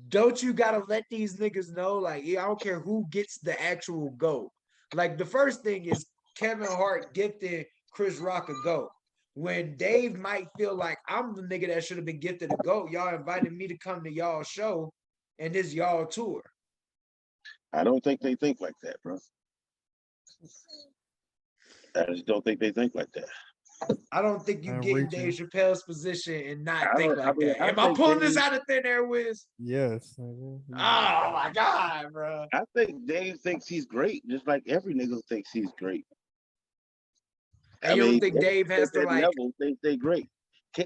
don't you gotta let these niggas know? Like, I don't care who gets the actual GOAT. Like, the first thing is Kevin Hart gifted Chris Rock a GOAT. When Dave might feel like I'm the nigga that should have been gifted a GOAT, y'all invited me to come to y'all show and this y'all tour. I don't think they think like that, bro. I just don't think they think like that. I don't think you get in Dave Chappelle's position and not think like that. Am I pulling this out of thin air, Wiz? Yes. Oh my God, bro. I think Dave thinks he's great, just like every nigga thinks he's great. And you don't think Dave has to like level, they great.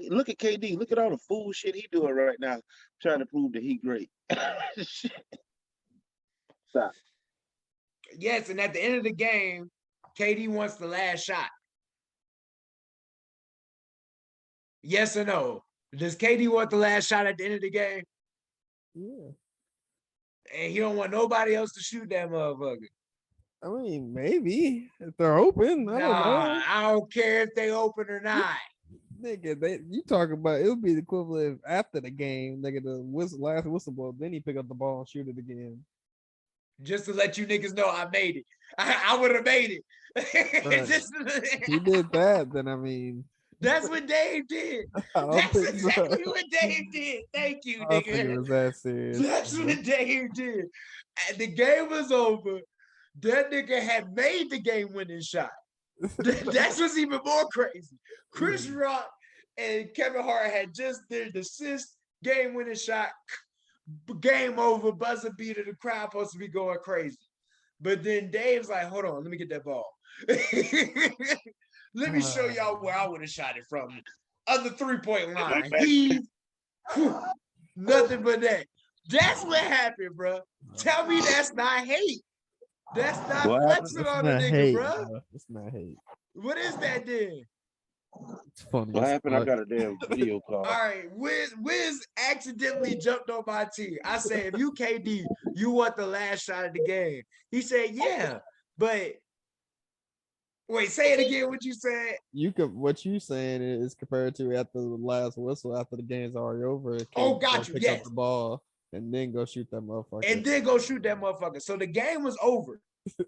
Look at KD. Look at all the fool shit he doing right now, trying to prove that he great. Stop. Yes, and at the end of the game, KD wants the last shot. Yes or no? Does KD want the last shot at the end of the game? Yeah. And he don't want nobody else to shoot that motherfucker. I mean, maybe if they're open. I don't know. I don't care if they open or not. Nigga, you talk about it would be the equivalent after the game, nigga, the last whistle blow, then he pick up the ball and shoot it again. Just to let you niggas know I made it. I would have made it. He did that, then I mean. That's what Dave did. That's exactly what Dave did. Thank you, nigga. I think it was that serious. That's what Dave did. And the game was over. That nigga had made the game-winning shot. That's what's even more crazy. Chris Rock and Kevin Hart had just did the assist, game-winning shot, game over, buzzer beater. The crowd supposed to be going crazy. But then Dave's like, hold on, let me get that ball. Let me show y'all where I would have shot it from. Other 3-point line. Nothing but that. That's what happened, bro. Tell me that's not hate. That's not flexing on the nigga, hate, bro. It's not hate. What is that then? It's funny. What happened? I got a damn video call. All right, Wiz accidentally jumped on my team. I said, if you KD, you want the last shot of the game. He said, yeah, but wait, say it again. What you said? What you saying is compared to after the last whistle, after the game's already over. Got you. Pick up the ball and then go shoot that motherfucker. So the game was over.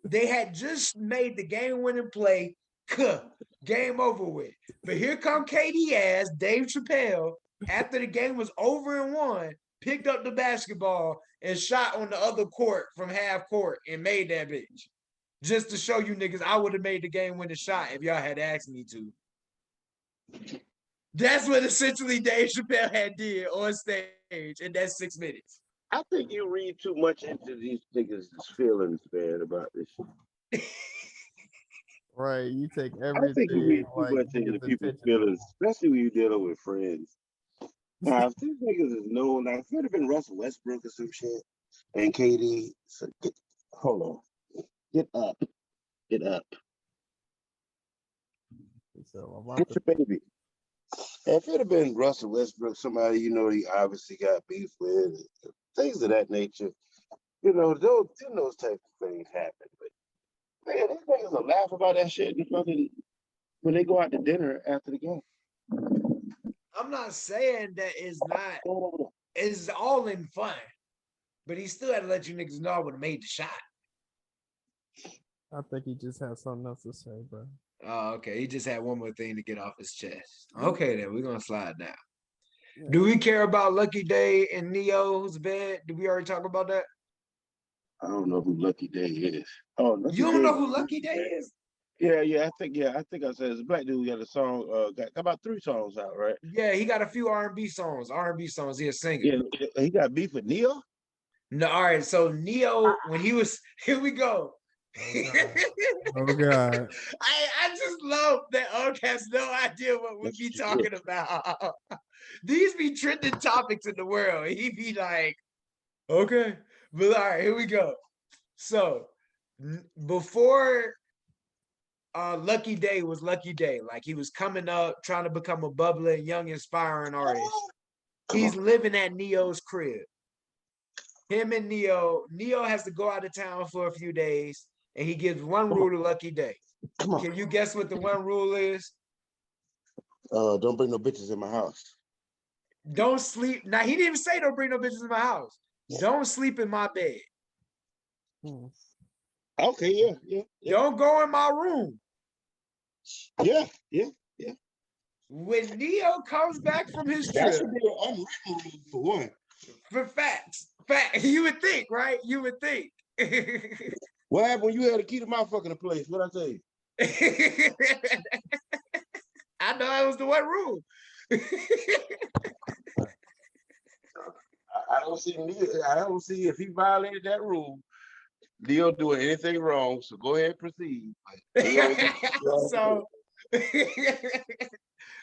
They had just made the game-winning play. Game over with. But here come KD ass Dave Chappelle after the game was over and won, picked up the basketball and shot on the other court from half court and made that bitch. Just to show you niggas, I would have made the game-winning shot if y'all had asked me to. That's what essentially Dave Chappelle had did on stage in that 6 minutes. I think you read too much into these niggas' feelings, man, about this shit. Right, you take everything. I think you read too much into the people's feelings, especially when you're dealing with friends. Now, if these niggas is known, now if it would have been Russell Westbrook or some shit, and KD, so Hold on. Get up. Get up. So Get your baby. If it had been Russell Westbrook, somebody he obviously got beef with, things of that nature, those type of things happen. But man, these niggas will laugh about that shit and fucking when they go out to dinner after the game. I'm not saying that it's all in fun, but he still had to let you niggas know I would have made the shot. I think he just has something else to say, bro. Oh, okay. He just had one more thing to get off his chest. Okay, then we're gonna slide down. Yeah. Do we care about Lucky Day and Neo's bed? Did we already talk about that? I don't know who Lucky Day is. Oh, you don't know who Lucky Day is? Yeah. I think I said it's a black dude. Got a song. Got about 3 songs out, right? Yeah, he got a few R&B songs. He a singer. Yeah, he got beef with Neo. No, all right. So Neo, when he was here, we go. Oh God. I just love that Ugg has no idea what we be talking about. These be trending topics in the world. He be like, okay. But all right, here we go. So before Lucky Day was Lucky Day, like he was coming up, trying to become a bubbling, young, inspiring artist. He's living at Neo's crib. Him and Neo has to go out of town for a few days, and he gives one rule to Lucky Day. Can you guess what the one rule is? Don't bring no bitches in my house. Don't sleep. Now, he didn't even say don't bring no bitches in my house. Don't sleep in my bed. Okay, yeah. Don't go in my room. Yeah. When Neo comes back from his trip. That should be an unwritten rule for one. For facts. You would think, right? You would think. What happened when you had to keep the motherfucker in place? What'd I tell you? I know that was the one rule. I don't see if he violated that rule, Leo doing anything wrong. So go ahead and proceed. So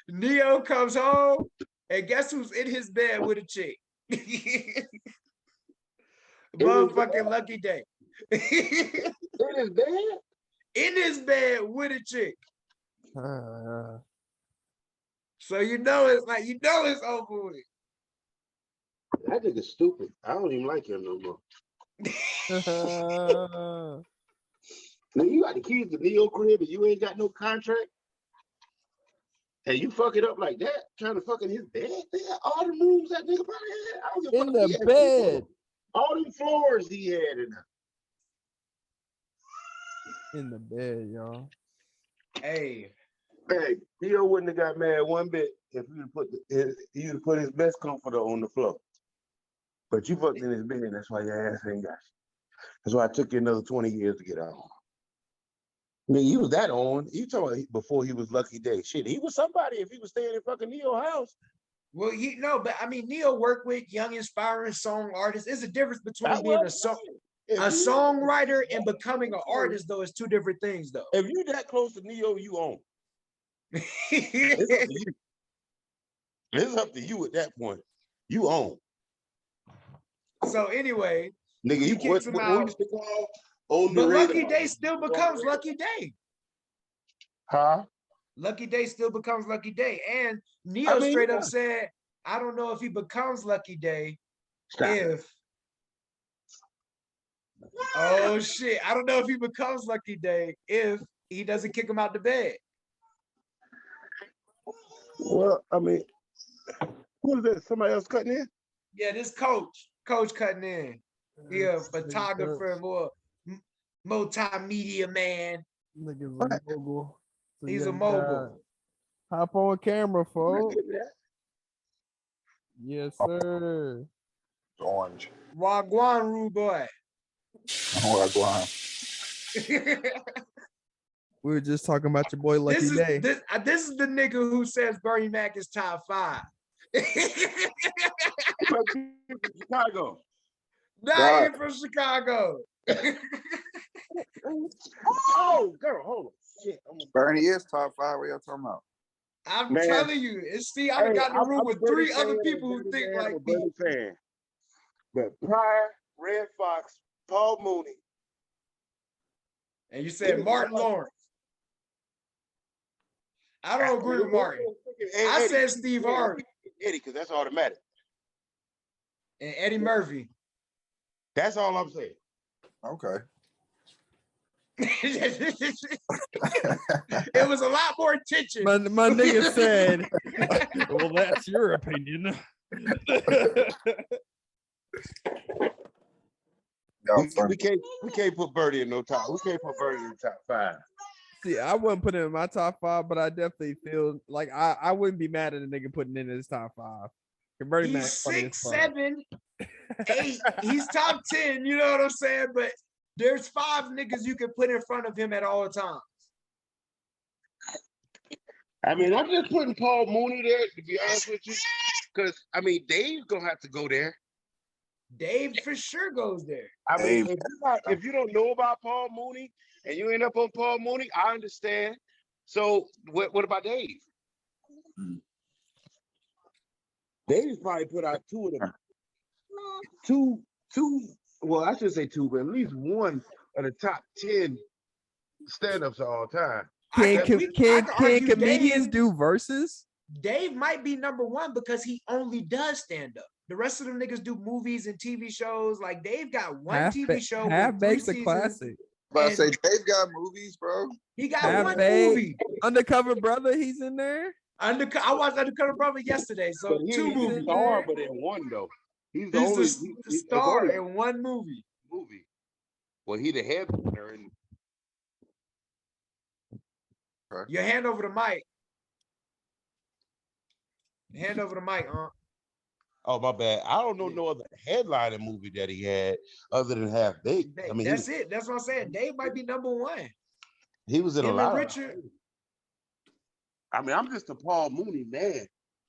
Neo comes home, and guess who's in his bed with a chick? Motherfucking Lucky Day. In his bed? In his bed with a chick. So it's over with. That nigga's stupid. I don't even like him no more. Now you got the keys to Neo crib and you ain't got no contract? And you fuck it up like that, trying to fuck in his bed? All the rooms that nigga probably had. I don't give a fuck. In the bed. All them floors he had in there. In the bed, y'all. Hey, Theo wouldn't have got mad one bit if you'd have put his best comforter on the floor. But you fucked in his bed, and that's why your ass ain't got you. That's why it took you another 20 years to get out. I mean, he was that on. You talking about before he was Lucky Day. Shit, he was somebody if he was staying in fucking Neo's house. Well, but I mean, Neo worked with young, inspiring song artists. There's a difference between being a songwriter and becoming an artist, though. It's two different things, though. If you that close to Neo, you own. It's up to you. It's up to you at that point. You own. So anyway, nigga, you kicks him out. But Lucky Day still becomes Lucky Day. Huh? Lucky Day still becomes Lucky Day. And Neo straight up said, I don't know if he becomes Lucky Day oh shit. I don't know if he becomes Lucky Day if he doesn't kick him out the bed. Well, I mean, who is that? Somebody else cutting in? Yeah, this coach cutting in. Yeah, photographer, more multimedia man. Nigga's a mogul. He's a mogul. Hop on camera, folks. Yes, sir. Orange. Wagwan, rude boy. Wagwan. We were just talking about your boy Lucky Day. This is the nigga who says Bernie Mac is top 5. Chicago. Nah, he from Chicago. Oh, girl, hold on. Shit, Bernie is top 5. What y'all talking about? I'm telling you. I got in the room with 3 other people who think like me. Fan. But Pryor, Red Fox, Paul Mooney, And you said Martin Lawrence. I don't agree with Martin. I said Steve Harvey. Eddie, because that's automatic. And Eddie Murphy. That's all I'm saying. Okay. It was a lot more tension. My nigga said, well, that's your opinion. We can't put Birdie in no top. We can't put Birdie in the top 5. See, I wouldn't put him in my top 5, but I definitely feel like I wouldn't be mad at a nigga putting in his top 5. He's 6'7", 8. He's top 10. You know what I'm saying? But there's 5 niggas you can put in front of him at all times. I mean, I'm just putting Paul Mooney there, to be honest with you. Because, I mean, Dave's going to have to go there. Dave for sure goes there. I mean, if you don't know about Paul Mooney and you end up on Paul Mooney, I understand. So what about Dave? Dave probably put out 2 of them. Two. Well, I should say 2, but at least one of the top 10 stand-ups of all time. Can comedians do verses? Dave might be number 1 because he only does stand-up. The rest of them niggas do movies and TV shows. Like Dave got one TV show. Half-Baked's a classic. But I say Dave got movies, bro. He got one movie. Undercover Brother, he's in there. I watched Undercover Brother yesterday. So 2 movies. Star, but in one though. He's the star in one movie. Well, he the headliner in. Your hand over the mic. Hand over the mic, huh? Oh, my bad. I don't know no other headliner movie that he had other than Half-Baked. I mean, that's it. That's what I'm saying. Dave might be number 1. He was in a lot. Richard. I mean, I'm just a Paul Mooney man.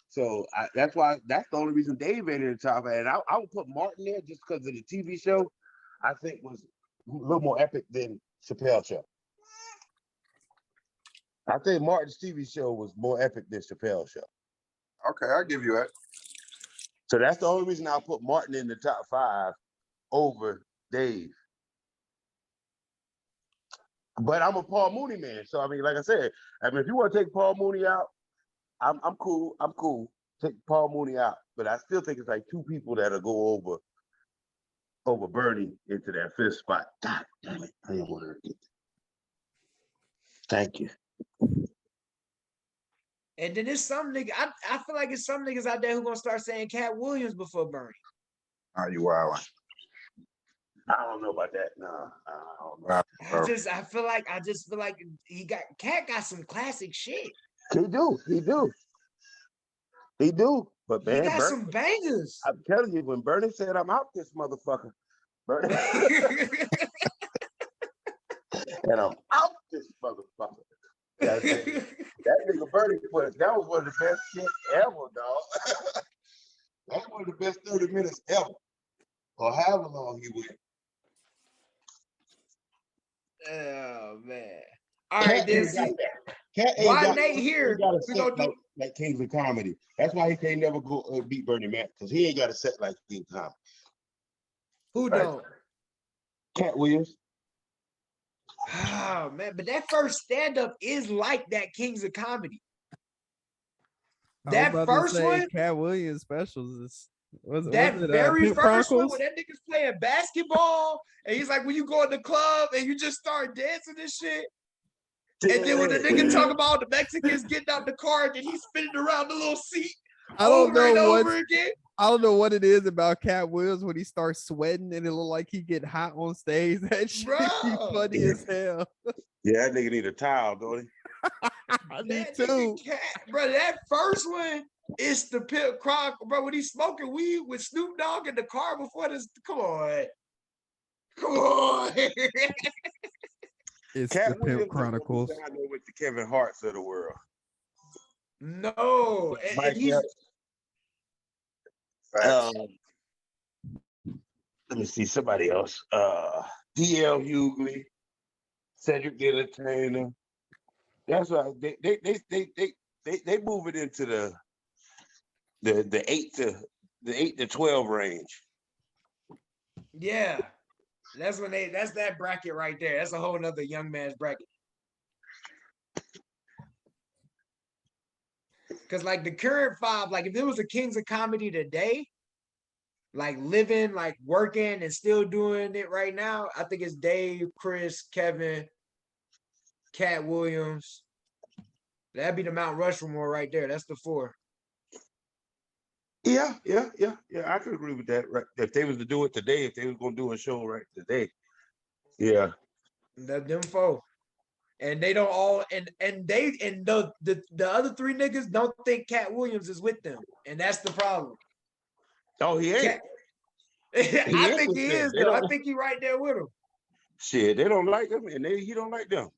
So that's the only reason Dave ain't in the top. And I would put Martin there just because of the TV show, I think was a little more epic than Chappelle Show. I think Martin's TV show was more epic than Chappelle Show. Okay, I'll give you that. So that's the only reason I'll put Martin in the top 5 over Dave. But I'm a Paul Mooney man. So, I mean, like I said, if you want to take Paul Mooney out, I'm cool. I'm cool. Take Paul Mooney out. But I still think it's like 2 people that'll go over Bernie into that 5th spot. God damn it. I didn't want to get that. Thank you. And then there's some nigga. I feel like it's some niggas out there who gonna start saying Cat Williams before Bernie. Are you wild? I don't know about that. No, I don't know. I just feel like Cat got some classic shit. He do. But man, he got some bangers. I'm telling you, when Bernie said, "I'm out this motherfucker," Bernie, and I'm out this motherfucker. That nigga Bernie that was one of the best shit ever, dog. That was one of the best 30 minutes ever. Or however long he went. Oh man. All right, this why Nate here? We gonna do like Kings of Comedy. That's why he can't never go beat Bernie Mac, because he ain't got a set like King of Comedy. Who don't? Cat Williams. Oh man, but that first stand-up is like that Kings of Comedy. That first one, Cat Williams specials is very first one when that nigga's playing basketball and he's like, when you go in the club and you just start dancing and shit. And then when the nigga talk about the Mexicans getting out the car and then he's spinning around the little seat over again. I don't know what it is about Cat Williams when he starts sweating and it look like he get hot on stage. That shit be funny as hell. Yeah, that nigga need a towel, don't he? I need too. Bro, that first one is the Pimp Chronicle, bro. When he's smoking weed with Snoop Dogg in the car before this. Come on. It's Cat the Pimp Chronicles. I know with the Kevin Harts of the world. No, and he's. Let me see somebody else. D.L. Hughley, Cedric the Entertainer. That's why they move it into the 8 to 12 range. Yeah. That's that bracket right there. That's a whole nother young man's bracket. Because like the current five, like if there was a Kings of Comedy today, like living, like working and still doing it right now, I think it's Dave, Chris, Kevin, Cat Williams. That'd be the Mount Rushmore right there. That's the four. Yeah. I could agree with that. Right, if they was to do it today, if they was gonna do a show right today, yeah. Them four. And they don't all and the other three niggas don't think Cat Williams is with them, and that's the problem. Oh, he ain't. I think he is though. I think he right there with him. Shit, they don't like him, and he don't like them.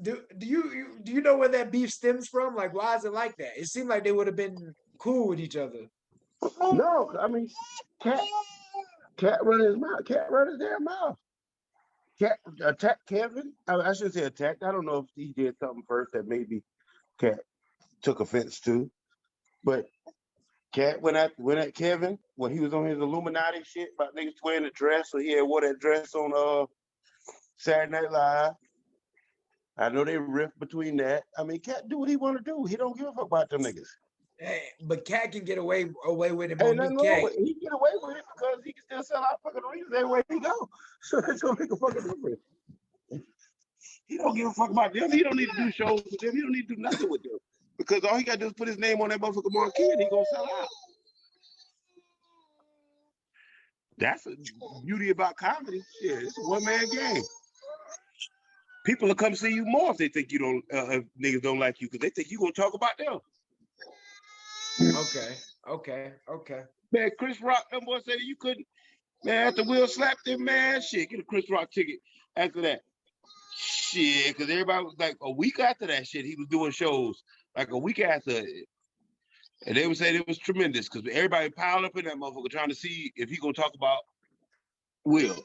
Do you know where that beef stems from? Like, why is it like that? It seemed like they would have been cool with each other. No, I mean, Cat run his mouth. Cat run his damn mouth. Cat attacked Kevin. I shouldn't say attacked. I don't know if he did something first that maybe Cat took offense to, but Cat went at Kevin when he was on his Illuminati shit about niggas wearing a dress, so he had wore that dress on Saturday Night Live. I know they rift between that. I mean, Cat do what he want to do. He don't give a fuck about them niggas. Hey, but Cat can get away with it. Ain't nothing wrong with it. He get away with it because he can still sell out fucking arenas everywhere he go. So it's gonna make a fucking difference. He don't give a fuck about them. He don't need to do shows with them. He don't need to do nothing with them. Because all he gotta do is put his name on that motherfucker marquee and he gonna sell out. That's the beauty about comedy. Shit, it's a one-man game. People will come see you more if they think you don't, if niggas don't like you, because they think you gonna talk about them. Okay. Man, Chris Rock, them boys said you couldn't. Man, after Will slapped him, man, shit, get a Chris Rock ticket after that. Shit, because everybody was like, a week after that shit, he was doing shows, like a week after it. And they would say it was tremendous, because everybody piled up in that motherfucker trying to see if he gonna talk about Will.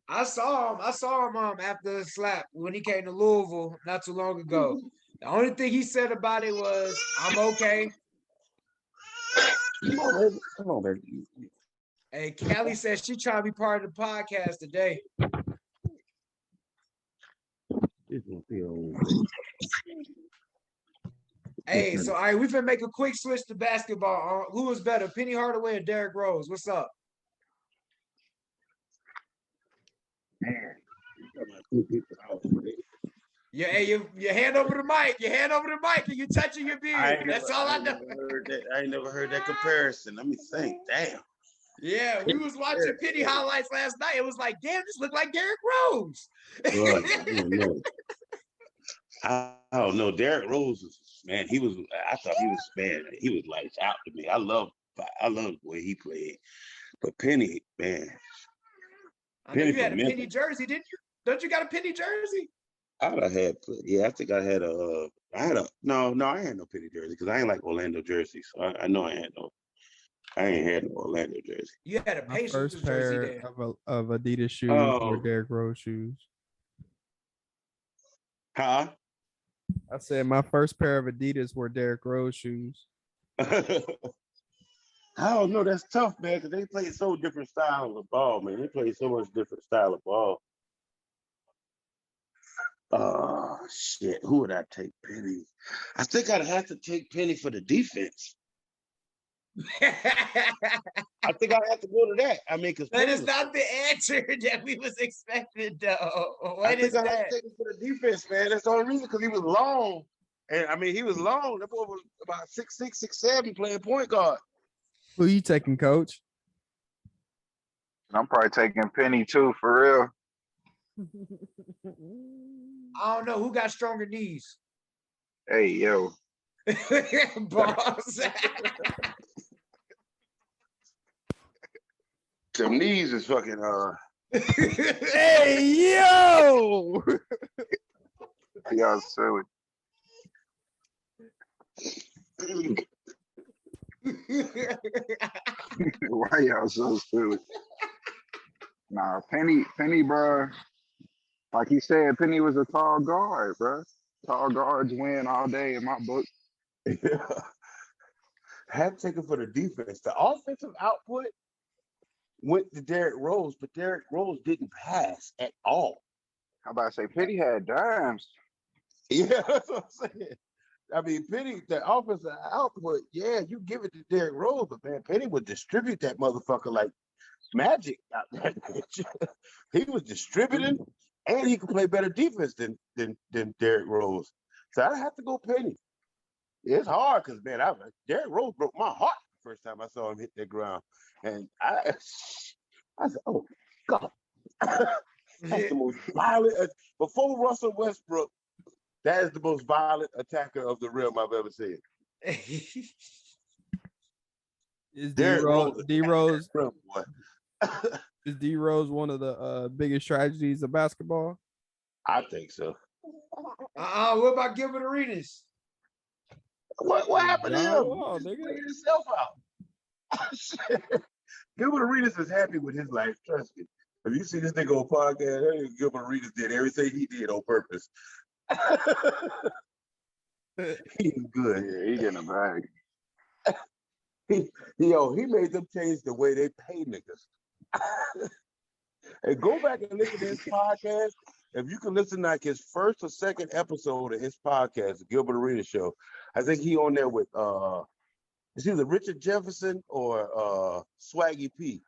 I saw him after the slap when he came to Louisville not too long ago. The only thing he said about it was, I'm okay. Come on, baby. Hey, Callie said she trying to be part of the podcast today. Hey, so all right, we finna make a quick switch to basketball. Who was better, Penny Hardaway or Derrick Rose? What's up? Man, Yeah, hey, your hand over the mic. Your hand over the mic, and you touching your beard. That's all I know. I ain't never heard that comparison. Let me think. Damn. Yeah, we was watching Penny highlights last night. It was like, damn, this looked like Derrick Rose. I don't know. Derrick Rose was, man, I thought he was lights out to me. I love the way he played. But Penny, man. I know you had a Penny jersey, didn't you? Don't you got a Penny jersey? I think I had no, I ain't had no Penny jersey because I ain't like Orlando jersey. So I know I ain't had no Orlando jersey. You had a Pacers first jersey pair of Adidas shoes were Derrick Rose shoes. Huh? I said my first pair of Adidas were Derrick Rose shoes. I don't know. That's tough, man, because they play so different styles of ball, man. They play so much different style of ball. Shit. Who would I take, Penny? I think I'd have to take Penny for the defense. I think I'd have to go to that. I mean, because that is not the answer that we was expecting, though. What is that? I have to take him for the defense, man. That's the only reason, because he was long. And I mean, he was long. That boy was about 6'6", 6'7", playing point guard. Who you taking, Coach? I'm probably taking Penny too, for real. I don't know who got stronger knees. Hey, yo. Boss. Them knees is fucking Hey, yo. Y'all silly. Why y'all so silly? Nah, Penny, bro. Like he said, Penny was a tall guard, bro. Tall guards win all day in my book. Had to take it for the defense. The offensive output, went to Derrick Rose, but Derrick Rose didn't pass at all. How about to say Penny had dimes? Yeah, that's what I'm saying. I mean, Penny, the offensive output, yeah, you give it to Derrick Rose, but man, Penny would distribute that motherfucker like magic out there. He was distributing, and he could play better defense than Derrick Rose. So I have to go Penny. It's hard because man, Derrick Rose broke my heart the first time I saw him hit that ground, and I said, oh God, that's the most violent. Before Russell Westbrook, that is the most violent attacker of the rim I've ever seen. Is D Rose is D Rose one of the biggest tragedies of basketball? I think so. What about Gilbert Arenas? What happened to him? Oh, He played himself out. Gilbert Arenas is happy with his life. Trust me. If you see this nigga on podcast, Gilbert Arenas did everything he did on purpose. He's good. Yeah, he getting a bag. He made them change the way they pay niggas. And go back and listen to his podcast. If you can listen to like his first or second episode of his podcast, the Gilbert Arenas Show, I think he on there with it's either Richard Jefferson or Swaggy P.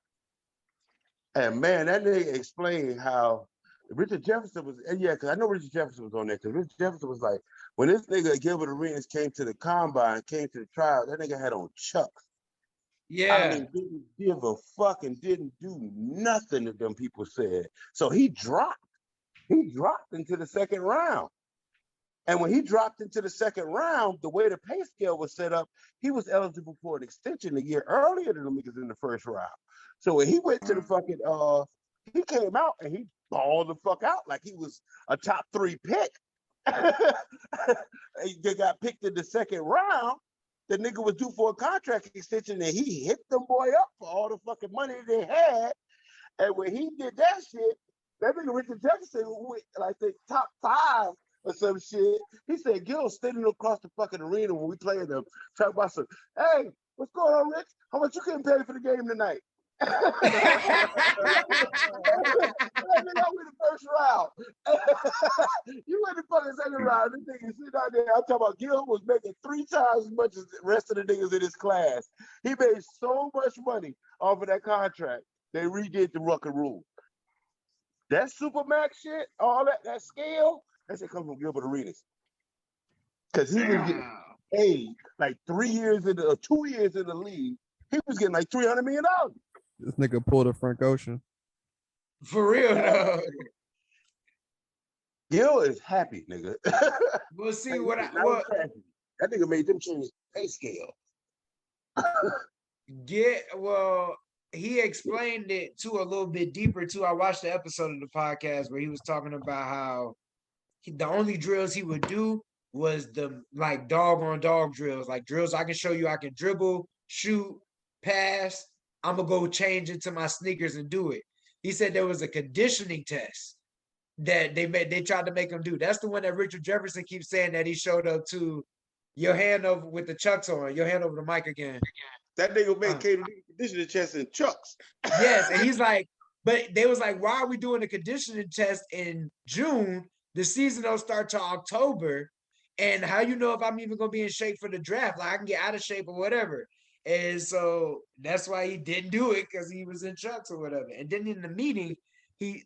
And man, that nigga explained how Richard Jefferson was, because I know Richard Jefferson was on there, because Richard Jefferson was like, when this nigga Gilbert Arenas came to the combine, came to the trial, that nigga had on chucks. Yeah. I mean, didn't give a fuck and didn't do nothing that them people said. So he dropped into the second round. And when he dropped into the second round, the way the pay scale was set up, he was eligible for an extension a year earlier than the niggas in the first round. So when he went to the fucking, he came out and he balled the fuck out like he was a top 3 pick. They got picked in the second round. The nigga was due for a contract extension and he hit them boy up for all the fucking money they had. And when he did that shit, that nigga Richard Jefferson went like the top 5 or some shit. He said, Gil standing across the fucking arena when we playing them, talking about some, hey, what's going on, Rich? How much you getting paid for the game tonight? I win the first round. You win the fucking second round. This nigga sitting out there. I'm talking about Gil was making 3 times as much as the rest of the niggas in his class. He made so much money off of that contract. They redid the Rucker rule. That Supermax shit, all that scale, that shit comes from Gilbert Arenas. Because he was getting paid like 3 years in the 2 years in the league. He was getting like $300 million. This nigga pulled a Frank Ocean. For real, though. Gil is happy, nigga. We'll see that nigga made them change pay scale. He explained it too a little bit deeper too. I watched the episode of the podcast where he was talking about how the only drills he would do was the like dog on dog drills, like drills I can show you I can dribble, shoot, pass. I'm gonna go change into my sneakers and do it. He said there was a conditioning test that they tried to make him do. That's the one that Richard Jefferson keeps saying that he showed up to. Your hand over with the chucks on. Your hand over the mic again. That nigga made KD conditioning test in chucks. Yes, and he's like, but they was like, why are we doing a conditioning test in June? The season don't start till October. And how you know if I'm even gonna be in shape for the draft? Like I can get out of shape or whatever. And so that's why he didn't do it, because he was in chucks or whatever. And then in the meeting, he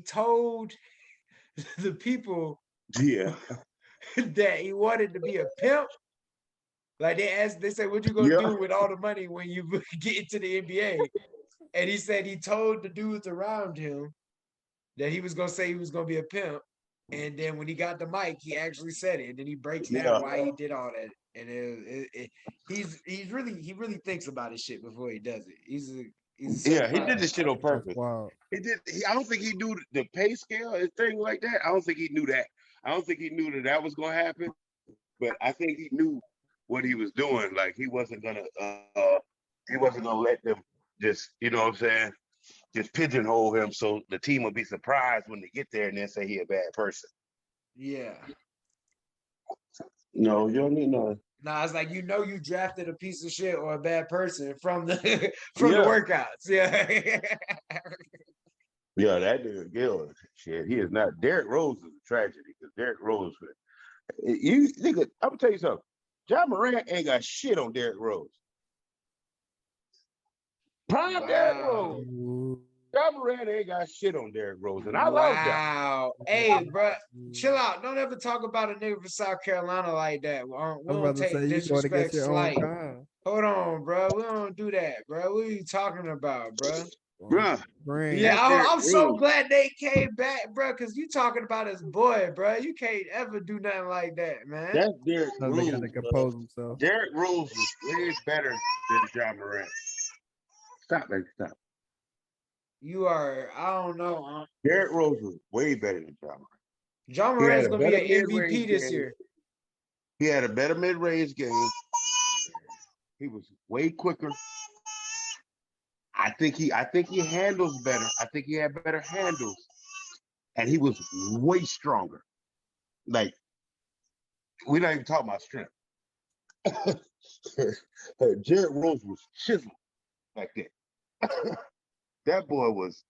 told the people that he wanted to be a pimp. Like they said, what you gonna do with all the money when you get into the NBA? And he said he told the dudes around him that he was gonna say he was gonna be a pimp. And then when he got the mic, he actually said it. And then he breaks down why he did all that. And he really thinks about his shit before he does it. He did this shit on purpose. Wow. I don't think he knew the pay scale and thing like that. I don't think he knew that. I don't think he knew that was gonna happen. But I think he knew what he was doing. Like he wasn't gonna let them just, you know what I'm saying, just pigeonhole him so the team will be surprised when they get there and then say he a bad person. Yeah. No, you don't need no. Nah, it's like you drafted a piece of shit or a bad person from the from the workouts. Yeah. Yeah, that nigga Gill, shit, he is not. Derrick Rose is a tragedy because Derrick Rose, you nigga, I'm gonna tell you something. John Morant ain't got shit on Derrick Rose. Prime Derrick Rose. John Morant ain't got shit on Derrick Rose, and I love John. Wow. Hey, bro, chill out. Don't ever talk about a nigga from South Carolina like that. We don't take disrespect slight. Hold on, bro. We don't do that, bro. What are you talking about, bro? Bruh. Yeah, I'm so glad they came back, bro, because you talking about his boy, bro. You can't ever do nothing like that, man. That's Derrick Rose. They got to compose himself. Derrick Rose is way better than John Morant. Stop. You are, I don't know. Derrick Rose was way better than John Morant. John Morant's going to be an MVP this year. He had a better mid-range game. He was way quicker. I think he handles better. I think he had better handles. And he was way stronger. Like, we're not even talking about strength. Derrick Rose was chiseled like that. That boy was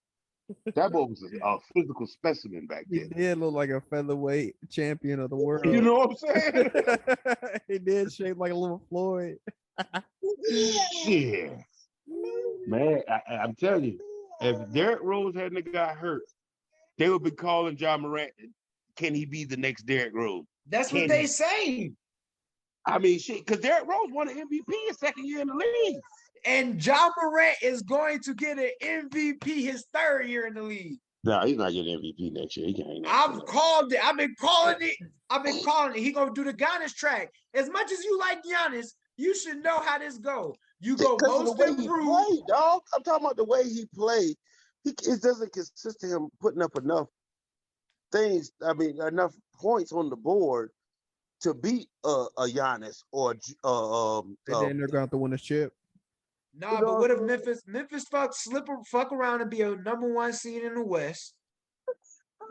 a physical specimen back then. He did look like a featherweight champion of the world. You know what I'm saying? He did shape like a little Floyd. Yeah. Man, I'm telling you, if Derrick Rose hadn't got hurt, they would be calling John Morant, can he be the next Derrick Rose? That's what they say. I mean, shit, because Derrick Rose won an MVP his second year in the league. And John Morant is going to get an MVP his third year in the league. No, he's not getting MVP next year. He can't. I've called it. I've been calling it. He gonna do the Giannis track. As much as you like Giannis, you should know how this go. You go most improved. Dog. I'm talking about the way he played. It doesn't consist of him putting up enough things. I mean, enough points on the board to beat a Giannis or and then they're going to have to win a chip. Nah, but what if Memphis fuck around and be a number 1 seed in the West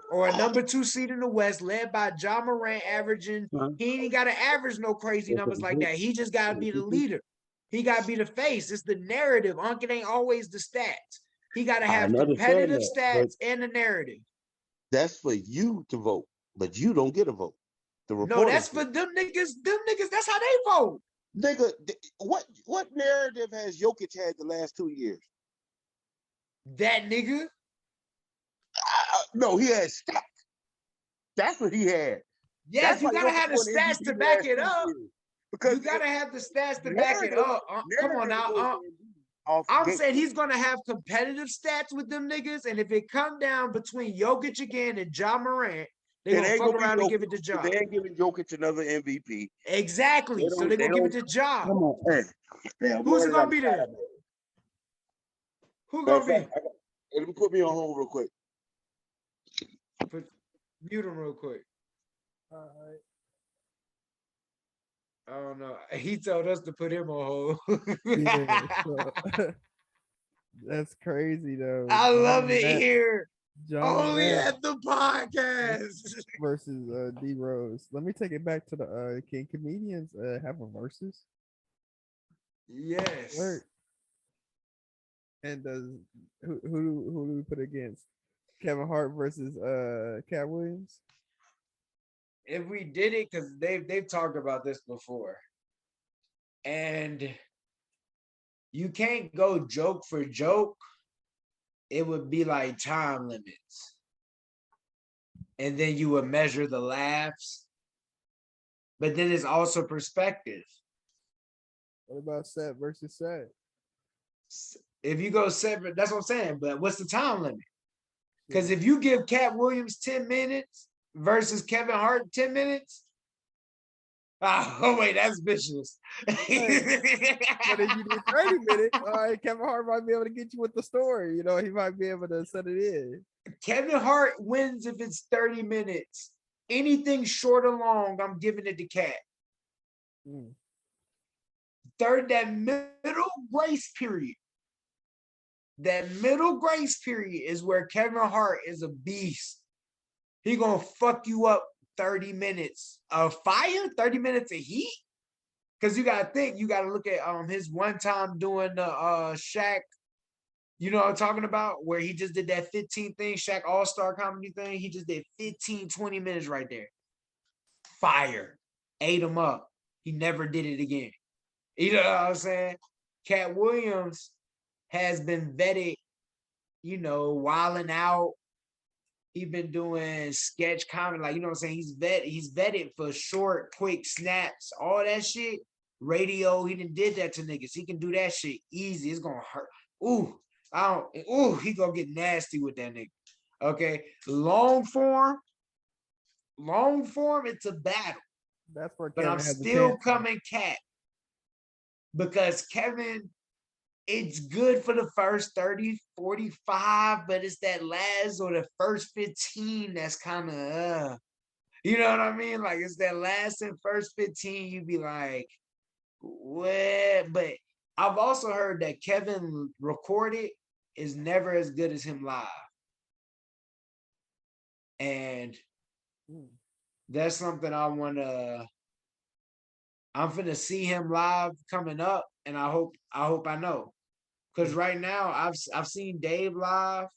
or a number 2 seed in the West led by John Morant averaging, he ain't got to average no crazy numbers like that. He just got to be the leader. He got to be the face. It's the narrative. It ain't always the stats. He got to have competitive stats and the narrative. That's for you to vote, but you don't get a vote. No, that's for them niggas. Them niggas, that's how they vote. Nigga, what narrative has Jokic had the last 2 years? That nigga? No, he had stats. That's what he had. Yes, you gotta have the stats to back it up. Because you gotta have the stats to back it up. Come on now. I'm saying he's gonna have competitive stats with them niggas, and if it come down between Jokic again and John Morant, they're gonna fuck around and give it to Ja. They ain't giving Jokic another MVP. Exactly. So they're gonna give it to Ja. Come on, hey. Who's it gonna be there? Who gonna be? Let me put me on hold real quick. Mute him real quick. All right. I don't know. He told us to put him on hold. That's crazy though. I love it here. Only at the podcast versus D Rose. Let me take it back to the can comedians have a versus? Yes. Word. And who do we put against? Kevin Hart versus Cat Williams? If we did it, because they've talked about this before. And you can't go joke for joke. It would be like time limits. And then you would measure the laughs. But then it's also perspective. What about set versus set? If you go separate, that's what I'm saying. But what's the time limit? Because if you give Cat Williams 10 minutes versus Kevin Hart 10 minutes, oh wait, that's vicious. But if you do 30 minutes, all right, Kevin Hart might be able to get you with the story. You know, he might be able to set it in. Kevin Hart wins if it's 30 minutes. Anything short or long, I'm giving it to Cat. Third, that middle grace period. That middle grace period is where Kevin Hart is a beast. He gonna fuck you up 30 minutes of fire, 30 minutes of heat. because you gotta think, you gotta look at his one time doing the Shaq, you know what I'm talking about, where he just did that 15 thing, Shaq All-Star comedy thing. He just did 15, 20 minutes right there. Fire. Ate him up. He never did it again. You know what I'm saying? Cat Williams has been vetted, you know, wilding out. He's been doing sketch comedy, like, you know what I'm saying? He's vetted for short, quick snaps, all that shit. Radio, he done did that to niggas. He can do that shit easy. It's gonna hurt. He gonna get nasty with that nigga. Okay. Long form, it's a battle. That's where But I'm still coming Cat. Because Kevin, it's good for the first 30, 45, but it's that last or the first 15 that's kind of, you know what I mean? Like, it's that last and first 15, you be like, what? But I've also heard that Kevin recorded is never as good as him live. And that's something I'm finna see him live coming up, and I hope I know. Because right now I've seen Dave live,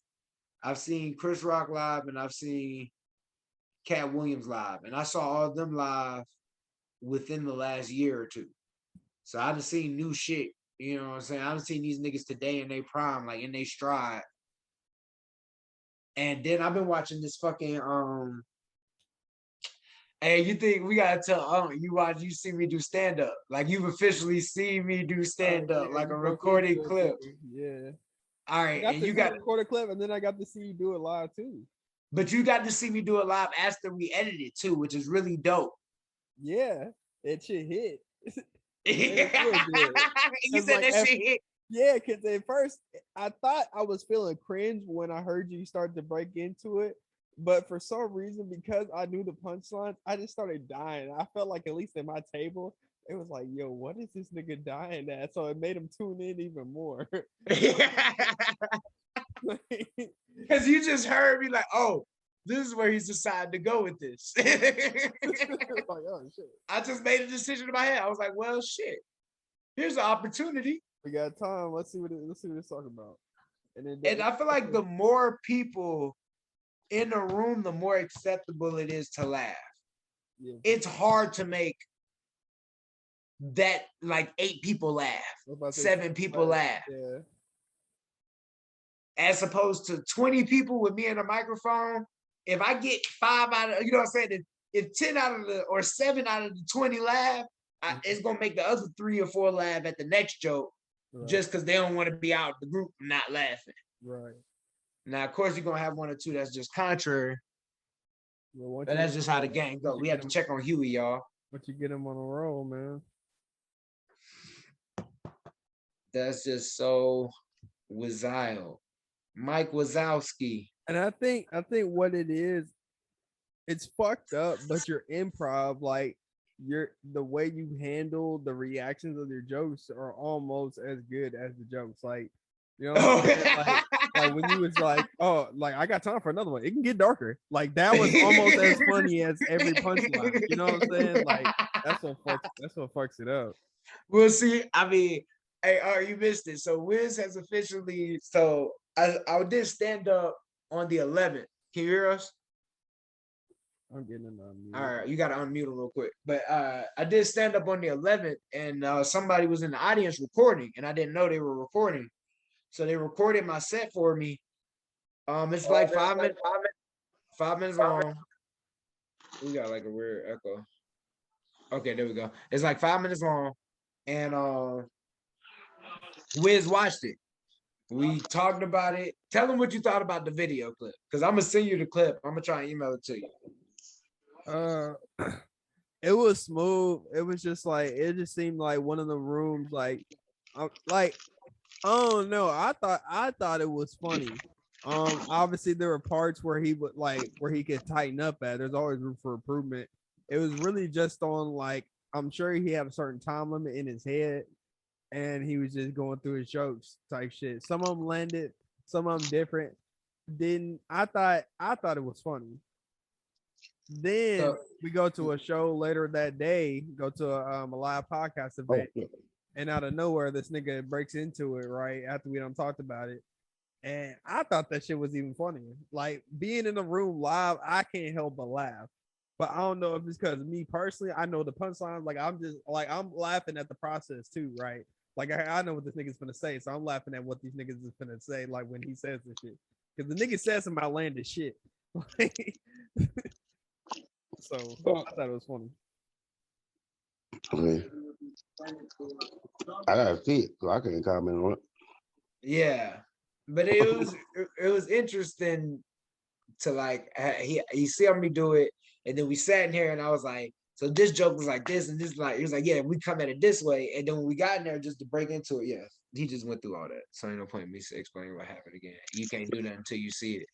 I've seen Chris Rock live, and I've seen Cat Williams live. And I saw all of them live within the last year or two. So I done seen new shit. You know what I'm saying? I done seen these niggas today in their prime, like in their stride. And then I've been watching this fucking hey, you think we gotta tell you see me do stand-up. Like, you've officially seen me do stand-up, like a recorded clip. Yeah. All right, and you got record a clip, and then I got to see you do it live too. But you got to see me do it live after we edited it too, which is really dope. Yeah, it should hit. You said like, that shit hit. Yeah, because at first I thought I was feeling cringe when I heard you start to break into it. But for some reason, because I knew the punchlines, I just started dying. I felt like, at least at my table, it was like, yo, what is this nigga dying at? So it made him tune in even more. Because you just heard me like, oh, this is where he's decided to go with this. Like, oh, shit. I just made a decision in my head. I was like, well, shit. Here's an opportunity. We got time. Let's see what it's talking about. And I feel like the more people in the room, the more acceptable it is to laugh. Yeah. It's hard to make that, like, 8 people laugh, 7 people laugh. Yeah. As opposed to 20 people with me in a microphone. If I get 5 out of, you know what I'm saying? If 10 out of or 7 out of the 20 laugh, it's gonna make the other 3 or 4 laugh at the next joke, right, just because they don't want to be out the group not laughing. Right. Now, of course, you're gonna have 1 or 2 that's just contrary. Well, but that's just how the game goes. We have to check on Huey, y'all. But you get him on a roll, man. That's just so Wazile. Mike Wazowski. And I think what it is, it's fucked up, but your improv, like the way you handle the reactions of your jokes are almost as good as the jokes. Like, you know, like when you was like, oh, like, I got time for another one. It can get darker. Like, that was almost as funny as every punchline. You know what I'm saying? Like, that's what fucks it up. We'll see. I mean, hey, you missed it. So Wiz has officially. So I did stand up on the 11th. Can you hear us? I'm getting it unmuted. All right, you got to unmute him real quick. But I did stand up on the 11th, and somebody was in the audience recording, and I didn't know they were recording. So they recorded my set for me. It's like 5 minutes. 5 minutes long. We got like a weird echo. Okay, there we go. It's like 5 minutes long, and Wiz watched it. We talked about it. Tell them what you thought about the video clip, because I'm gonna send you the clip. I'm gonna try and email it to you. It was smooth. It was just like, it just seemed like one of the rooms, like I don't know. I thought it was funny. Obviously there were parts where he could tighten up at. There's always room for improvement. It was really just on, like, I'm sure he had a certain time limit in his head, and he was just going through his jokes type shit. Some of them landed, some of them different. I thought it was funny. Then we go to a show later that day, go to a live podcast event, and out of nowhere, this nigga breaks into it right after we done talked about it. And I thought that shit was even funnier. Like being in the room live, I can't help but laugh. But I don't know if it's because of me personally. I know the punchlines. Like I'm just like I'm laughing at the process too, right? Like I know what this nigga's gonna say, so I'm laughing at what these niggas is gonna say, like when he says this shit. Because the nigga says some outlandish shit. So I thought it was funny. Okay. I gotta see it, so I can't comment on it. Yeah, but it was interesting to like he saw me do it, and then we sat in here, and I was like, so this joke was like this, and this like he was like, yeah, we come at it this way, and then when we got in there just to break into it, yeah, he just went through all that, so ain't no point in me explaining what happened again. You can't do that until you see it.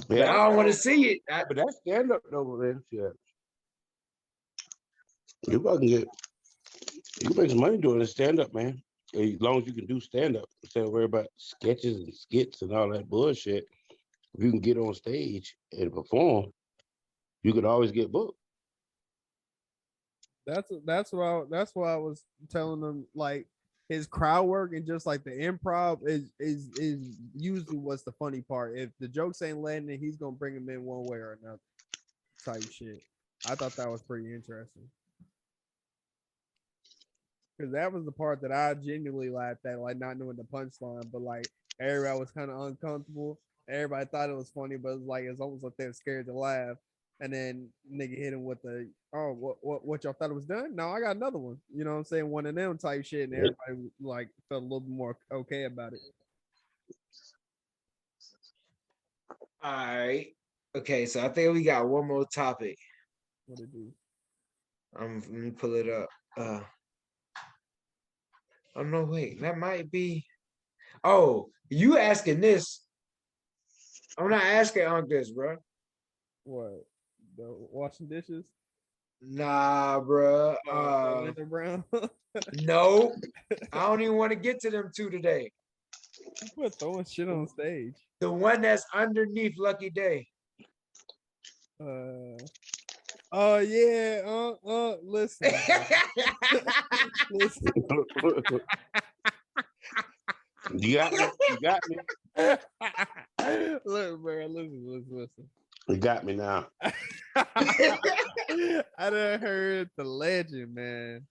Yeah, but I don't want to see it. But that's stand up though, man. Yeah. You can make some money doing a stand up, man. As long as you can do stand up, instead of worry about sketches and skits and all that bullshit. If you can get on stage and perform, you could always get booked. That's why I was telling them, like his crowd work and just like the improv is usually what's the funny part. If the jokes ain't landing, he's gonna bring them in one way or another type shit. I thought that was pretty interesting. Because that was the part that I genuinely laughed at, like not knowing the punchline, but like everybody was kind of uncomfortable. Everybody thought it was funny, but it's almost like they're scared to laugh. And then nigga hit him with the, oh, what y'all thought it was done? No, I got another one. You know what I'm saying? One of them type shit, and everybody like felt a little bit more okay about it. All right. Okay, so I think we got one more topic. What it do? Let me pull it up. Oh no, wait, that might be. Oh, you asking this? I'm not asking on this, bro. What? The washing dishes? Nah, bro. Linda Brown. No, I don't even want to get to them two today. People throwing shit on stage. The one that's underneath Lucky Day. Oh yeah. Listen. Listen. You got me. Look, bro. Listen. You got me now. I done heard the legend, man.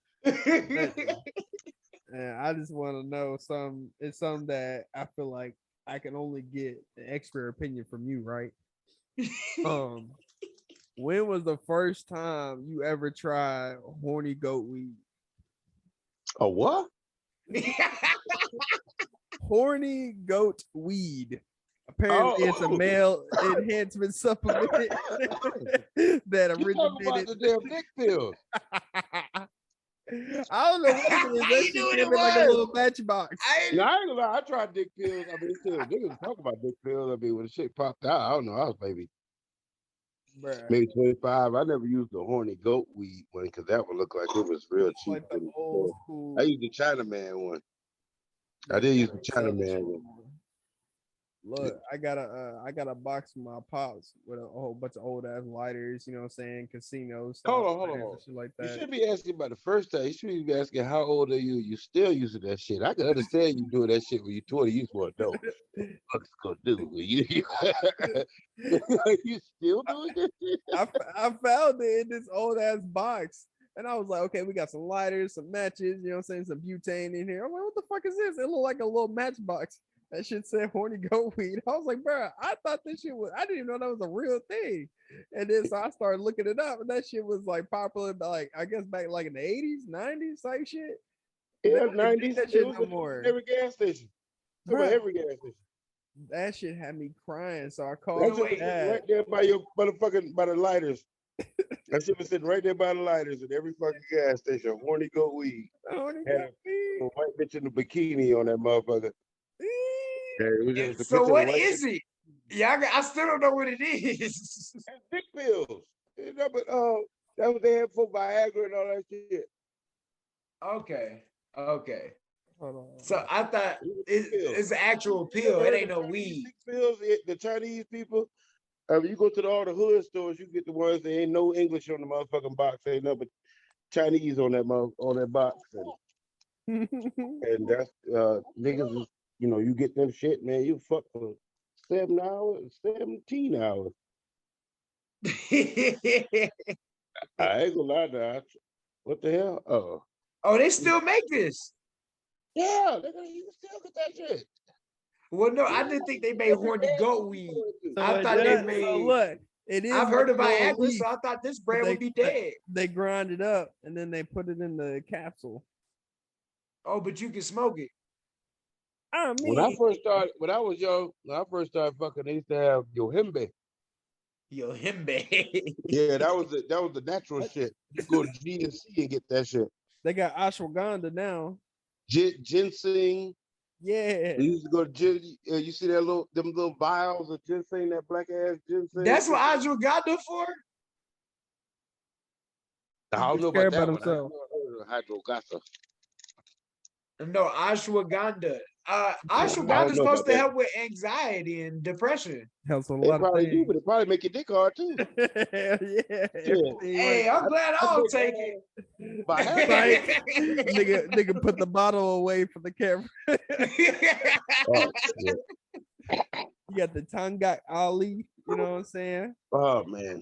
And I just want to know some. It's something that I feel like I can only get an expert opinion from you, right? When was the first time you ever tried horny goat weed? A what? Horny goat weed. Apparently, it's a male enhancement supplement that originated. The damn dick pills. I don't know what it is. Like a little matchbox. I ain't gonna lie. I tried dick pills. I mean, niggas talk about dick pills. I mean, when the shit popped out, I don't know. I was maybe 25. I never used the horny goat weed one because that one looked like it was real cheap. Like the old school. I used the Chinaman one. I did use the Chinaman one. Look, I got a box from my pops with a whole bunch of old ass lighters, you know what I'm saying, casinos. Hold on. Shit like that. You should be asking about the first time. You should be asking how old are you? You still using that shit. I can understand you doing that shit when you're 20. You just want to know what's gonna do. You still doing that shit? I found it in this old ass box. And I was like, okay, we got some lighters, some matches, you know what I'm saying, some butane in here. I'm like, what the fuck is this? It looked like a little matchbox. That shit said horny goat weed. I was like, bro, I thought this shit was, I didn't even know that was a real thing. And then so I started looking it up, and that shit was like popular, like I guess back like in the 80s, 90s type shit. Yeah, 90s. That shit no more. Every gas station. Every gas station. That shit had me crying. So I called right there by your motherfucking by the lighters. That shit was sitting right there by the lighters at every fucking gas station. Horny goat weed. Horny goat weed. A white bitch in a bikini on that motherfucker. So what is it? Yeah, I still don't know what it is. It's dick pills. You know, but that was they had for Viagra and all that shit. Okay. Hold on. So I thought it's an actual pill. It ain't no weed. Dick pills. The Chinese people, I mean, you go to all the hood stores, you get the ones that ain't no English on the motherfucking box, ain't nothing but Chinese on that box, and that's niggas is, you get them shit, man. You fuck for 7 hours, 17 hours. I ain't gonna lie to you. What the hell? Oh, they still make this? Yeah, you can still get that shit. Well, no, I didn't think they made horny goat weed. So I thought they so made. look, it is. I've heard of Viagra, weed, so I thought this brand would be dead. They grind it up and then they put it in the capsule. Oh, but you can smoke it. I mean, When I first started fucking, they used to have Yohimbe. Yohimbe. Yeah, that was the natural shit. You go to GNC and get that shit. They got ashwagandha now. Ginseng. Yeah. We used to go to you see that them little vials of ginseng, that black ass ginseng. That's what ashwagandha for? I don't know Care about that himself. Hydrogasa. No, ashwagandha. Ashwagandha is supposed to help with anxiety and depression. Helps with a It lot of probably do, things. but it probably make your dick hard too. Yeah. Hey, I'm glad I'll take it. Nigga put the bottle away from the camera. Oh, shit. You got the Tangat Ali, you know what I'm saying? Oh man.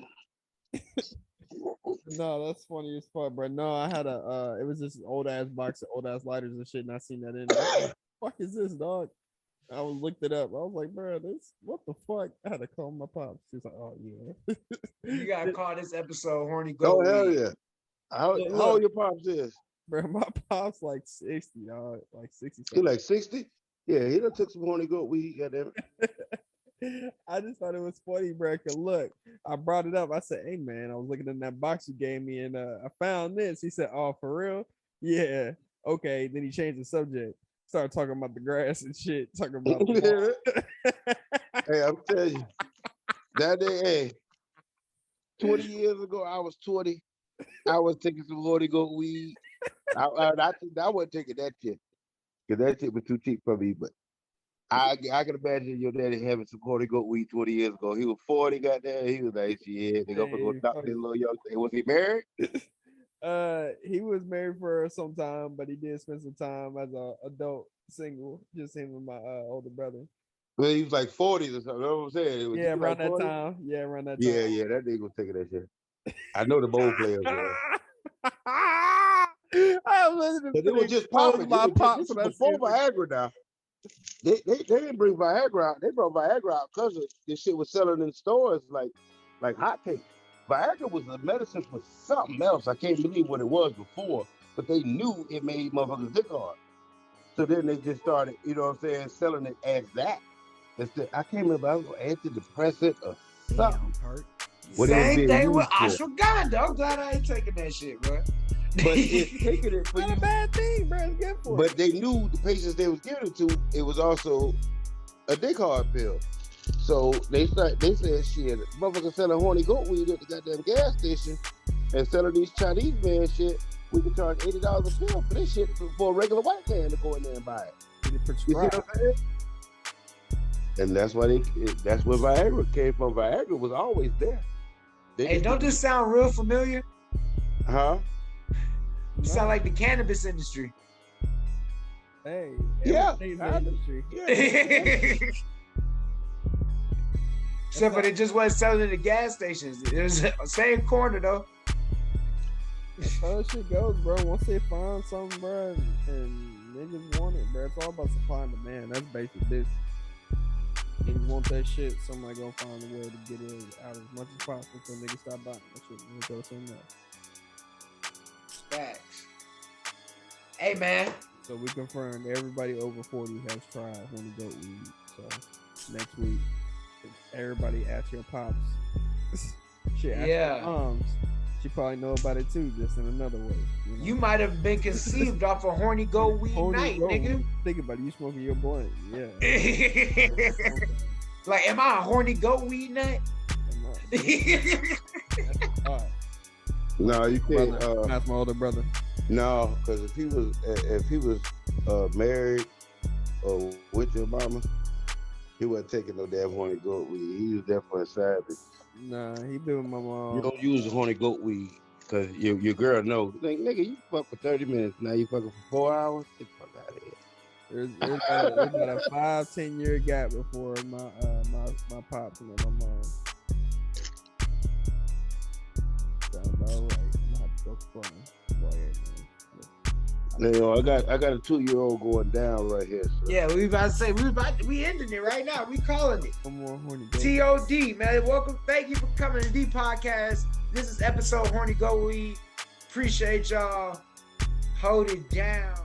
No, that's funny as fuck, bro. No, I had it was this old ass box of old ass lighters and shit, and I seen that in there. What the fuck is this, dog? I looked it up. I was like, bro, what the fuck? I had to call my pops. He's like, oh yeah. You gotta call this episode horny goat. Oh hell weed. yeah. How old your pops is? Bro, my pop's like 60, dog. Like 60. He like 60? Yeah, he done took some horny goat weed, goddamn it. I just thought it was funny, bro. Cause look, I brought it up. I said, "Hey, man, I was looking in that box you gave me, and I found this." He said, "Oh, for real? Yeah, okay." Then he changed the subject, started talking about the grass and shit, talking about. Hey, I'm telling you, that day, hey, 20 years ago, I was 20. I was taking some horny goat weed. I wasn't taking that shit because that shit was too cheap for me, but. I can imagine your daddy having some horny goat weed 20 years ago. He was 40, goddamn. He was like, shit, they gonna go knock this little young thing. Was he married? He was married for some time, but he did spend some time as an adult single, just him and my older brother. Well, he was like 40s or something. You know what I'm saying? Yeah, around that time. Yeah, around that time. Yeah, that nigga was taking that shit. I know the bowl players were. I was listening But it was just popping. my pops before Viagra now. They didn't bring Viagra out. They brought Viagra out because this shit was selling in stores like hotcakes. Viagra was a medicine for something else. I can't believe what it was before, but they knew it made motherfuckers dick hard. So then they just started, you know what I'm saying, selling it as that. I can't remember, I was antidepressant or something. Same thing with ashwagandha. I'm glad I ain't taking that shit, bro. But it's taking it for not you. a bad thing, bro. It's good for But they knew the patients they was giving it to, it was also a dick hard pill. So they said, shit, motherfuckers selling horny goat weed at the goddamn gas station and selling these Chinese man shit. We can charge $80 a pill for this shit for a regular white man to go in there and buy it. You see what I'm saying? And that's why that's where Viagra came from. Viagra was always there. Hey, don't this sound real familiar? Huh? You sound like the cannabis industry. Hey, yeah. Industry. Except for they just wasn't selling it at gas stations. It was the same corner though. That's how that shit goes, bro. Once they find something, bro, and niggas want it, bro. It's all about supply and demand. That's basic business. Niggas want that shit, somebody gonna find a way to get it out as much as possible so niggas stop buying that shit and go somewhere else. Facts. Hey, man. So we confirmed everybody over 40 has tried horny goat weed. So next week, everybody ask your pops. Shit, ask your moms. She probably know about it too, just in another way. You might have been conceived off a horny goat weed night, nigga. Weed. Think about it. You smoking your blunt. Yeah. Like, am I a horny goat weed nut? All right. No, you can't. That's my older brother. No, because if he was married or with your mama, He wasn't taking no damn horny goat weed. He was definitely a savage. Nah, he been with my mom. You don't use the horny goat weed because your girl knows. Like, nigga, you fuck for 30 minutes. Now you fucking for 4 hours? Get the fuck out of here. There's about a 5-10 year gap before my pops and my mom. Sound about right. I'm gonna have to go from. You know, I got a 2-year-old going down right here. So. Yeah, we about to say we ending it right now. We calling it. One more horny goat. TOD, man. Welcome. Thank you for coming to the Podcast. This is episode Horny Go Weed. Appreciate y'all. Hold it down.